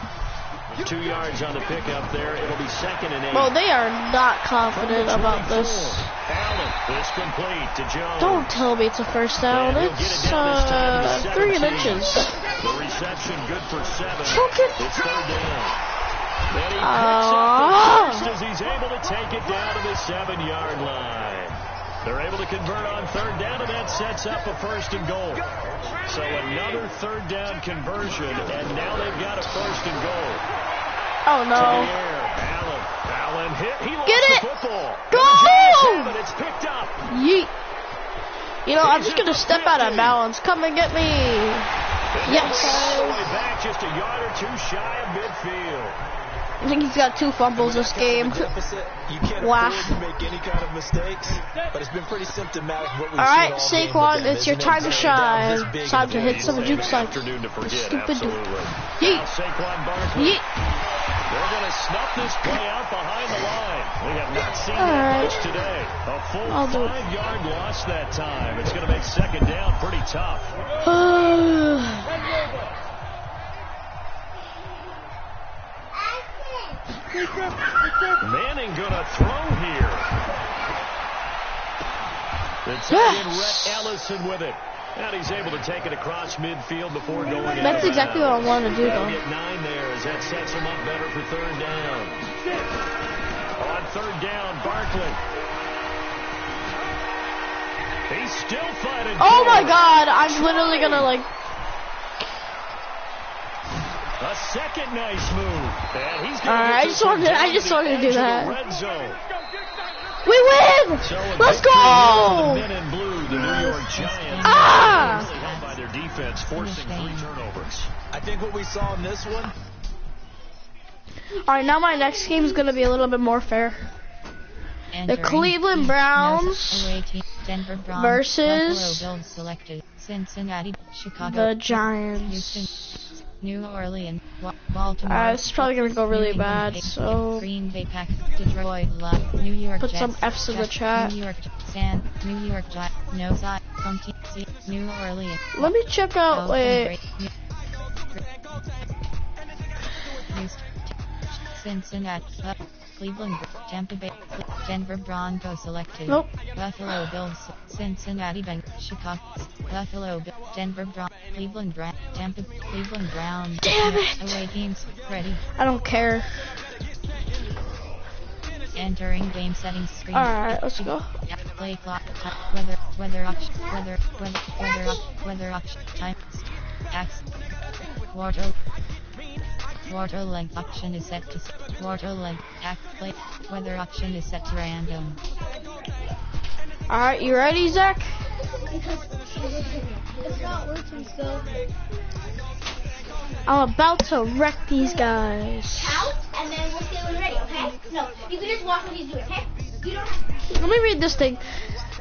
[SPEAKER 4] 2 yards on the pickup there. It'll be 2nd and 8.
[SPEAKER 3] Well, they are not confident about this.
[SPEAKER 4] Allen, this complete to Jones.
[SPEAKER 3] Don't tell me it's a first down. It's 3 inches.
[SPEAKER 4] The reception good for 7. It's 3rd down. And he picks up the first as he's able to take it down to the 7-yard line. They're able to convert on third down, and that sets up a first and goal. So another third down conversion, and now they've got a first and goal.
[SPEAKER 3] Oh, no.
[SPEAKER 4] Allen hit. He lost
[SPEAKER 3] Get it.
[SPEAKER 4] the football.
[SPEAKER 3] Go!
[SPEAKER 4] But it's picked up.
[SPEAKER 3] Yeet. You know, I'm just going to step out of balance. Come and get me. Yes.
[SPEAKER 4] All the way back just a yard or two shy of midfield.
[SPEAKER 3] I think he's got 2 fumbles this game.
[SPEAKER 1] You can't
[SPEAKER 3] Wow.
[SPEAKER 1] afford to make any kind of mistakes, but it's been pretty symptomatic of what we've
[SPEAKER 3] All right,
[SPEAKER 1] seen
[SPEAKER 3] Saquon,
[SPEAKER 1] game
[SPEAKER 3] it's your
[SPEAKER 1] isn't it?
[SPEAKER 3] time to shine.
[SPEAKER 1] This
[SPEAKER 3] Time to
[SPEAKER 1] big
[SPEAKER 3] hit some juke sites.
[SPEAKER 4] Afternoon to forget,
[SPEAKER 3] Stupid dude.
[SPEAKER 4] absolutely.
[SPEAKER 3] Yeet.
[SPEAKER 4] Now Saquon Barkley.
[SPEAKER 3] Yeet.
[SPEAKER 4] They're going to snuff this play out behind the line. We have not seen
[SPEAKER 3] All
[SPEAKER 4] that
[SPEAKER 3] right.
[SPEAKER 4] much today. A full
[SPEAKER 3] I'll do it.
[SPEAKER 4] 5-yard loss that time. It's going to make second down pretty tough. Manning gonna throw here. It's Rhett Ellison with it. And he's able to take it across midfield before going in.
[SPEAKER 3] That's exactly what I wanted to do,
[SPEAKER 4] They'll
[SPEAKER 3] though.
[SPEAKER 4] get 9 there as that sets him up better for third down. On third down, Barkley. He's still fighting.
[SPEAKER 3] Oh my God! I'm literally gonna like.
[SPEAKER 4] A second nice move. And he's
[SPEAKER 3] All right, I just wanted to do that.
[SPEAKER 4] Red zone.
[SPEAKER 3] We win!
[SPEAKER 4] So
[SPEAKER 3] Let's
[SPEAKER 4] the
[SPEAKER 3] go!
[SPEAKER 4] men in blue, the New York Giants.
[SPEAKER 3] Ah!
[SPEAKER 4] Held by their defense, forcing 3 turnovers.
[SPEAKER 1] I think what we saw in this one.
[SPEAKER 3] All right, now my next game is gonna be a little bit more fair. The Cleveland Browns
[SPEAKER 5] Denver Broncos,
[SPEAKER 3] versus
[SPEAKER 5] Buffalo Bills selected, Cincinnati, Chicago,
[SPEAKER 3] the Giants.
[SPEAKER 5] Houston, New Orleans, Baltimore.
[SPEAKER 3] It's probably gonna go really bad, so
[SPEAKER 5] Green Bay Packers, Detroit, New York
[SPEAKER 3] put
[SPEAKER 5] Jets,
[SPEAKER 3] some F's in the chat.
[SPEAKER 5] New York Giants, no side, New Orleans.
[SPEAKER 3] Let me check out. Wait.
[SPEAKER 5] Cincinnati, Cleveland, Tampa Bay, Denver Broncos selected.
[SPEAKER 3] Nope.
[SPEAKER 5] Buffalo Bills, Cincinnati Bengals, Chicago, Buffalo, Denver Cleveland Tampa, Cleveland Browns.
[SPEAKER 3] Damn it!
[SPEAKER 5] Away games ready.
[SPEAKER 3] I don't care.
[SPEAKER 5] Entering game settings screen.
[SPEAKER 3] All right, let's go.
[SPEAKER 5] Play clock. Weather auction. Time. Axe. Quarter length option is set to quarter length. Play. Weather option is set to random.
[SPEAKER 3] All right, you ready, Zach?
[SPEAKER 2] It's not working still.
[SPEAKER 3] I'm about to wreck these guys.
[SPEAKER 6] Out, and then we'll see when we're ready, okay? No, you can just watch what he's doing, okay? You don't have to.
[SPEAKER 3] Let me read this thing.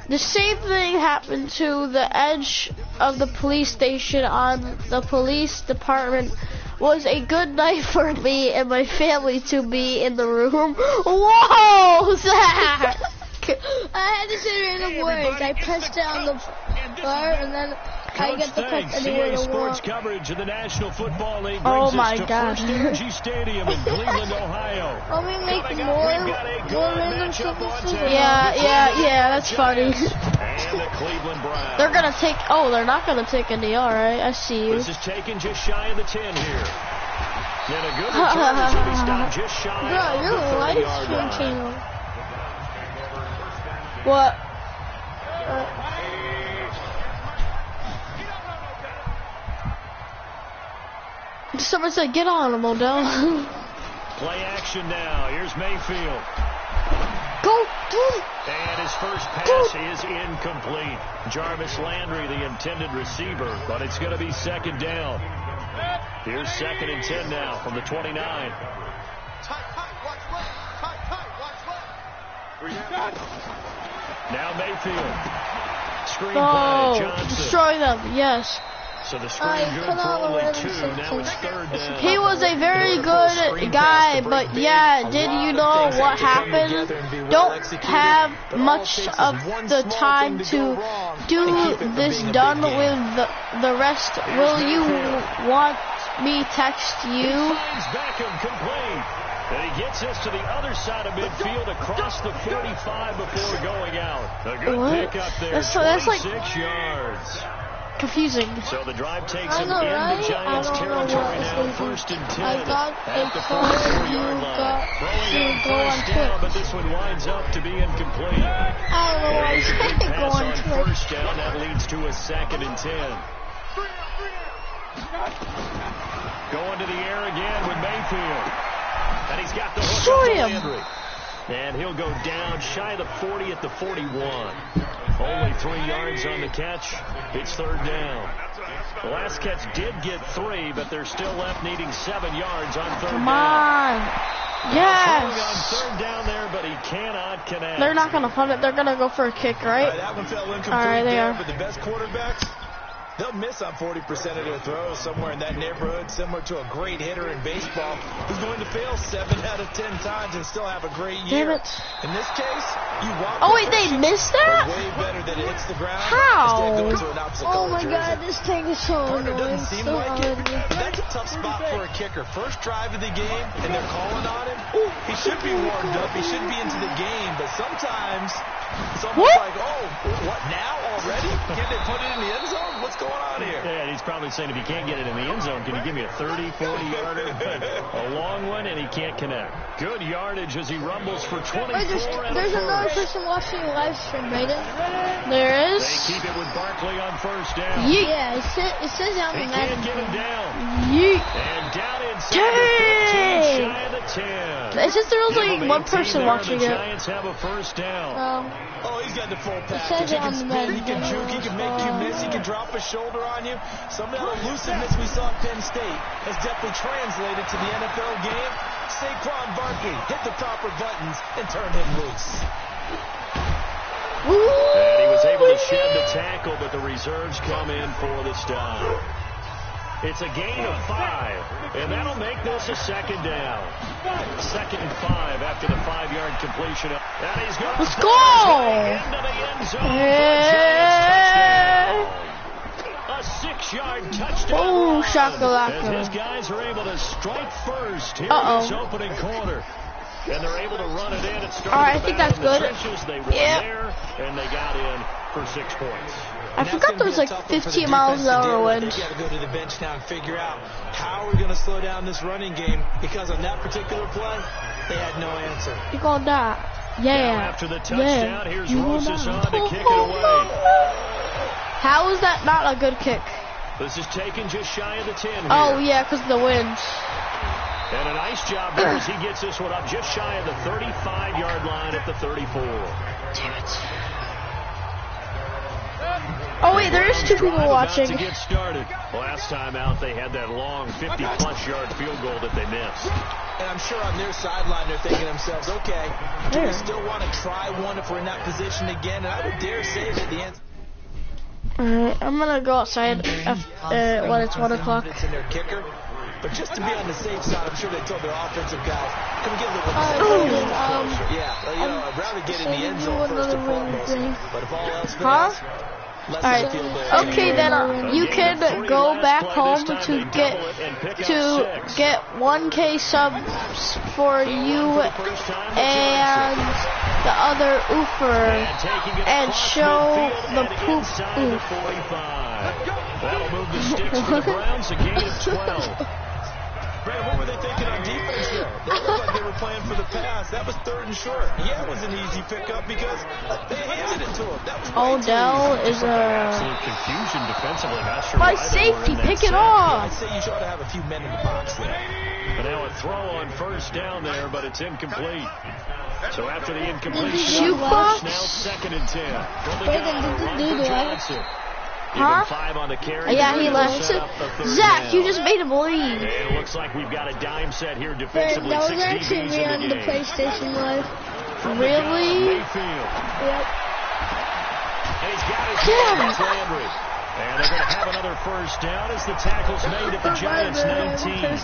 [SPEAKER 3] The same thing happened to the edge of the police station on the police department. Was a good night for me and my family to be in the room. Whoa, Zach!
[SPEAKER 2] I had to say random words. I pressed it on the bar, and then I get the press anywhere to
[SPEAKER 4] Sports
[SPEAKER 2] walk.
[SPEAKER 4] coverage of the National Football League
[SPEAKER 3] Oh
[SPEAKER 4] brings
[SPEAKER 3] my
[SPEAKER 4] us to
[SPEAKER 3] God.
[SPEAKER 4] First Energy Stadium in Cleveland, Ohio.
[SPEAKER 2] Let me make
[SPEAKER 4] Coming
[SPEAKER 2] more
[SPEAKER 4] up, we've got a good
[SPEAKER 2] random
[SPEAKER 4] matchup on
[SPEAKER 2] sentences.
[SPEAKER 4] tap.
[SPEAKER 3] Yeah, that's funny.
[SPEAKER 4] And the Cleveland Browns.
[SPEAKER 3] They're gonna take. Oh, they're not gonna take a knee. All right, I see you.
[SPEAKER 4] This is taken just shy of the 10 here. And a good return as he'll be stopped just shy
[SPEAKER 2] Bro,
[SPEAKER 4] of
[SPEAKER 2] your
[SPEAKER 4] the
[SPEAKER 2] live
[SPEAKER 4] 30-yard
[SPEAKER 2] stream
[SPEAKER 4] line.
[SPEAKER 2] channel.
[SPEAKER 3] What? Someone said, "Get on him, Odell."
[SPEAKER 4] Play action now. Here's Mayfield.
[SPEAKER 3] Go.
[SPEAKER 4] And his first pass is incomplete. Jarvis Landry, the intended receiver, but it's going to be second down. Here's 2nd and 10 now from the 29. Now Mayfield. Screen play, Johnson.
[SPEAKER 3] Destroy them. Yes.
[SPEAKER 4] So the screen good for only 2. Now it's third down.
[SPEAKER 3] He was a very good guy, but yeah, did you know what happened? Don't have much of the time to do this done with the rest. Will you want me text you?
[SPEAKER 4] Beckham complete. And he gets us to the other side of midfield across the 45 before going out. A good
[SPEAKER 3] What?
[SPEAKER 4] pick up there.
[SPEAKER 3] That's like
[SPEAKER 4] 26 yards.
[SPEAKER 3] confusing.
[SPEAKER 4] So the drive takes him
[SPEAKER 2] know,
[SPEAKER 4] into
[SPEAKER 2] right?
[SPEAKER 4] Giants territory now, 1st and 10.
[SPEAKER 2] I got
[SPEAKER 4] at the 44-yard line. Throwing on first down, but this one winds up to be incomplete.
[SPEAKER 2] I don't know why he's
[SPEAKER 4] Incomplete
[SPEAKER 2] going
[SPEAKER 4] pass on
[SPEAKER 2] Twitch.
[SPEAKER 4] first down. That leads to a 2nd and 10. Going to the air again with Mayfield. And he's got the hook up to Landry. And he'll go down shy of the 40 at the 41. Only 3 yards on the catch. It's 3rd down. The last catch did get 3, but they're still left needing 7 yards on 3rd down.
[SPEAKER 3] Come on. Yes.
[SPEAKER 4] On 3rd down there, but he cannot connect.
[SPEAKER 3] They're not going to punt it. They're going to go for a kick, right?
[SPEAKER 1] That one fell incomplete.
[SPEAKER 3] All right, they are.
[SPEAKER 1] But the best quarterbacks, they'll miss on 40% of their throws, somewhere in that neighborhood, similar to a great hitter in baseball who's going to fail 7 out of 10 times and still have a great year.
[SPEAKER 3] Damn it.
[SPEAKER 1] In this case, you want
[SPEAKER 3] Oh, wait, they missed that?
[SPEAKER 1] way better than it hits the ground.
[SPEAKER 3] How?
[SPEAKER 1] Instead, go to an opposite
[SPEAKER 2] Oh
[SPEAKER 1] color
[SPEAKER 2] my
[SPEAKER 1] jersey.
[SPEAKER 2] God, this thing is so
[SPEAKER 1] Partner
[SPEAKER 2] annoying.
[SPEAKER 1] doesn't seem
[SPEAKER 2] So
[SPEAKER 1] like it,
[SPEAKER 2] ugly.
[SPEAKER 1] but that's a tough spot for a kicker. First drive of the game, and they're calling on him. He should be warmed up. He should be into the game, but sometimes it's almost like, oh, what now already? Can't they put it in the end zone? What's going on here?
[SPEAKER 4] Yeah, he's probably saying if he can't get it in the end zone, can you give me a 30, 40-yarder? A long one, and he can't connect. Good yardage as he rumbles for 24
[SPEAKER 2] Wait, there's another person watching the live stream, Brayden.
[SPEAKER 3] There is.
[SPEAKER 4] They keep it with Barkley on first down.
[SPEAKER 3] Yeet.
[SPEAKER 2] Yeah, it says on
[SPEAKER 4] They
[SPEAKER 2] the
[SPEAKER 4] can't
[SPEAKER 2] map.
[SPEAKER 4] get him down.
[SPEAKER 3] Yeet.
[SPEAKER 4] And down inside the 15, shy of the 10.
[SPEAKER 3] It's just there was
[SPEAKER 4] Give
[SPEAKER 3] like
[SPEAKER 4] him 18
[SPEAKER 3] one person
[SPEAKER 4] there,
[SPEAKER 3] watching
[SPEAKER 4] the
[SPEAKER 3] it.
[SPEAKER 4] Giants have a first down.
[SPEAKER 1] Oh, he's got the full
[SPEAKER 2] says
[SPEAKER 1] package. He
[SPEAKER 2] it
[SPEAKER 1] can
[SPEAKER 2] on the
[SPEAKER 1] spin, he
[SPEAKER 2] map.
[SPEAKER 1] can juke, he can make you miss, he can drop a shoulder on you. Some of that elusiveness we saw at Penn State has definitely translated to the NFL game. Saquon Barkley hit the proper buttons and turned him loose.
[SPEAKER 4] And he was able to shed the tackle, but the reserves come in for the stop. It's a gain of 5, and that'll make this a 2nd down. 2nd and 5 after the 5-yard completion. And he's going
[SPEAKER 3] Let's go!
[SPEAKER 4] into the end zone.
[SPEAKER 3] Hey.
[SPEAKER 4] A 6-yard touchdown.
[SPEAKER 3] Oh,
[SPEAKER 4] As
[SPEAKER 3] shakalaka.
[SPEAKER 4] his guys are able to strike first here
[SPEAKER 3] Uh-oh.
[SPEAKER 4] in this opening quarter. And they're able to run it in. It started
[SPEAKER 3] All right, I think that's
[SPEAKER 4] in the
[SPEAKER 3] good.
[SPEAKER 4] trenches. They run there, and they got in for 6 points.
[SPEAKER 3] I forgot there was like 15 miles an hour wind.
[SPEAKER 1] They got to go to the bench now and figure out how we're going to slow down this running game, because on that particular play, they had no answer.
[SPEAKER 3] You gonna die.
[SPEAKER 4] Now
[SPEAKER 3] Yeah.
[SPEAKER 4] after the touchdown, here's
[SPEAKER 3] You gonna
[SPEAKER 4] Rosas
[SPEAKER 3] die.
[SPEAKER 4] on to kick it away.
[SPEAKER 3] How is that not a good kick?
[SPEAKER 4] This is taken just shy of the 10 here.
[SPEAKER 3] Oh, yeah, because of the wind.
[SPEAKER 4] And a nice job there as he gets this one up just shy of the 35-yard line at the 34.
[SPEAKER 3] Damn it. Oh, wait, there is 2 people watching.
[SPEAKER 4] To get started. Last time out, they had that long 50-plus yard field goal that they missed.
[SPEAKER 1] And I'm sure on their sideline they're thinking to themselves, okay, do we still want to try one if we're in that position again? And I would dare say that the answer
[SPEAKER 3] Alright, I'm gonna go outside when it's 1 o'clock.
[SPEAKER 1] in their kicker. But just to be on the safe side, I'm sure they told their offensive guys, can we get a little
[SPEAKER 2] Brayden,
[SPEAKER 1] yeah, you know, I'd rather get in the end zone first and foremost. But if all else
[SPEAKER 3] Huh?
[SPEAKER 1] fails, less
[SPEAKER 3] Alright,
[SPEAKER 1] than a field goal.
[SPEAKER 3] okay then you can go back home to get 1K subs for you and the other oofer and show the poop oof.
[SPEAKER 4] That'll move the sticks for the Browns, a gain of 12.
[SPEAKER 1] Brad, what were they thinking on defense there? They looked like they were playing for the pass. That was 3rd and short. Yeah, it was an easy pickup because they handed it to him. That was
[SPEAKER 3] Odell is
[SPEAKER 4] Absolute confusion defensively. Not sure
[SPEAKER 3] my
[SPEAKER 4] why they were
[SPEAKER 3] safety.
[SPEAKER 4] in that
[SPEAKER 3] Pick it
[SPEAKER 4] sack.
[SPEAKER 3] off.
[SPEAKER 1] I'd say you should have a few men in the box there.
[SPEAKER 4] But now a throw on first down there, but it's incomplete. So after the
[SPEAKER 2] Did
[SPEAKER 4] incompletion,
[SPEAKER 2] you
[SPEAKER 3] box?
[SPEAKER 4] now 2nd and 10. From the
[SPEAKER 2] Brayden,
[SPEAKER 4] gun,
[SPEAKER 2] did you
[SPEAKER 4] run
[SPEAKER 2] do
[SPEAKER 4] for
[SPEAKER 2] that?
[SPEAKER 4] Johnson.
[SPEAKER 3] Huh?
[SPEAKER 4] Give him 5 on the carry.
[SPEAKER 3] Yeah, he
[SPEAKER 4] They'll
[SPEAKER 3] left.
[SPEAKER 4] set up the 3rd
[SPEAKER 3] Zach,
[SPEAKER 4] down.
[SPEAKER 3] you just made him leave.
[SPEAKER 4] And it looks like we've got a dime set here
[SPEAKER 2] Brayden,
[SPEAKER 4] defensively.
[SPEAKER 2] that was
[SPEAKER 4] 6
[SPEAKER 2] actually
[SPEAKER 4] DBs
[SPEAKER 2] me
[SPEAKER 4] in
[SPEAKER 2] on
[SPEAKER 4] the
[SPEAKER 2] the
[SPEAKER 4] game.
[SPEAKER 2] PlayStation Live.
[SPEAKER 4] From the gun,
[SPEAKER 3] Really?
[SPEAKER 4] Mayfield.
[SPEAKER 2] Yep.
[SPEAKER 4] And he's got his
[SPEAKER 3] Damn.
[SPEAKER 4] man, Landry. And they're going to have another first down as the tackle's made at the Giants 19.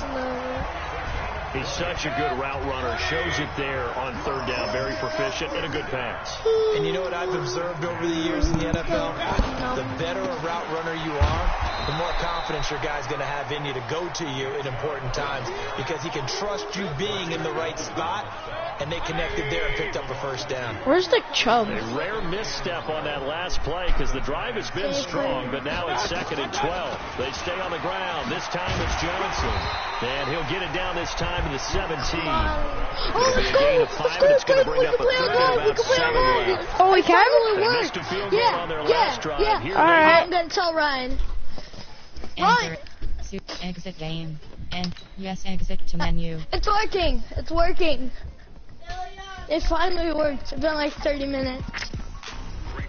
[SPEAKER 4] He's such a good route runner. Shows it there on 3rd down. Very proficient and a good pass.
[SPEAKER 1] And you know what I've observed over the years in the NFL? The better a route runner you are, the more confidence your guy's going to have in you to go to you in important times, because he can trust you being in the right spot and they connected there and picked up a first down.
[SPEAKER 3] Where's the Chubb?
[SPEAKER 4] A rare misstep on that last play because the drive has been strong, but now it's 2nd and 12. They stay on the ground. This time it's Johnson. And he'll get it down this time to the 17.
[SPEAKER 2] Oh, let's go!
[SPEAKER 4] Gain of 5, and it's going to bring up a third and about 7 left.
[SPEAKER 3] Oh, we can?
[SPEAKER 4] They missed a field goal on their last drive. Here
[SPEAKER 3] All right.
[SPEAKER 2] I'm going to tell Ryan.
[SPEAKER 5] Enter to exit game. And yes, exit to menu.
[SPEAKER 2] It's working. It's working. It finally worked. It's been like 30 minutes.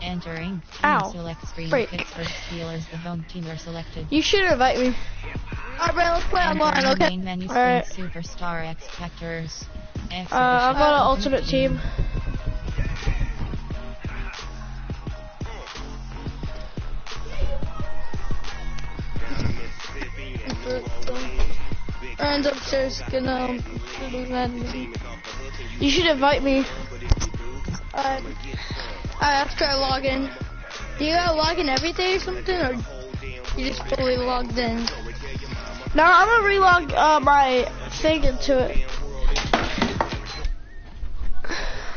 [SPEAKER 5] Entering.
[SPEAKER 3] Ow.
[SPEAKER 5] Select screen.
[SPEAKER 3] Break.
[SPEAKER 5] Pittsburgh Steelers. The home team are selected.
[SPEAKER 3] You should invite me.
[SPEAKER 2] Alright, Ryan, let's play online, okay?
[SPEAKER 5] Main menu
[SPEAKER 3] All
[SPEAKER 5] screen.
[SPEAKER 3] right.
[SPEAKER 5] Superstar X Factors.
[SPEAKER 3] I'm on an alternate team.
[SPEAKER 2] Ryan's upstairs. Gonna
[SPEAKER 3] You should invite me.
[SPEAKER 2] Alright, after I log in. Do you gotta log in every day or something, or you just fully logged in?
[SPEAKER 3] Now I'm gonna relog my thing into it.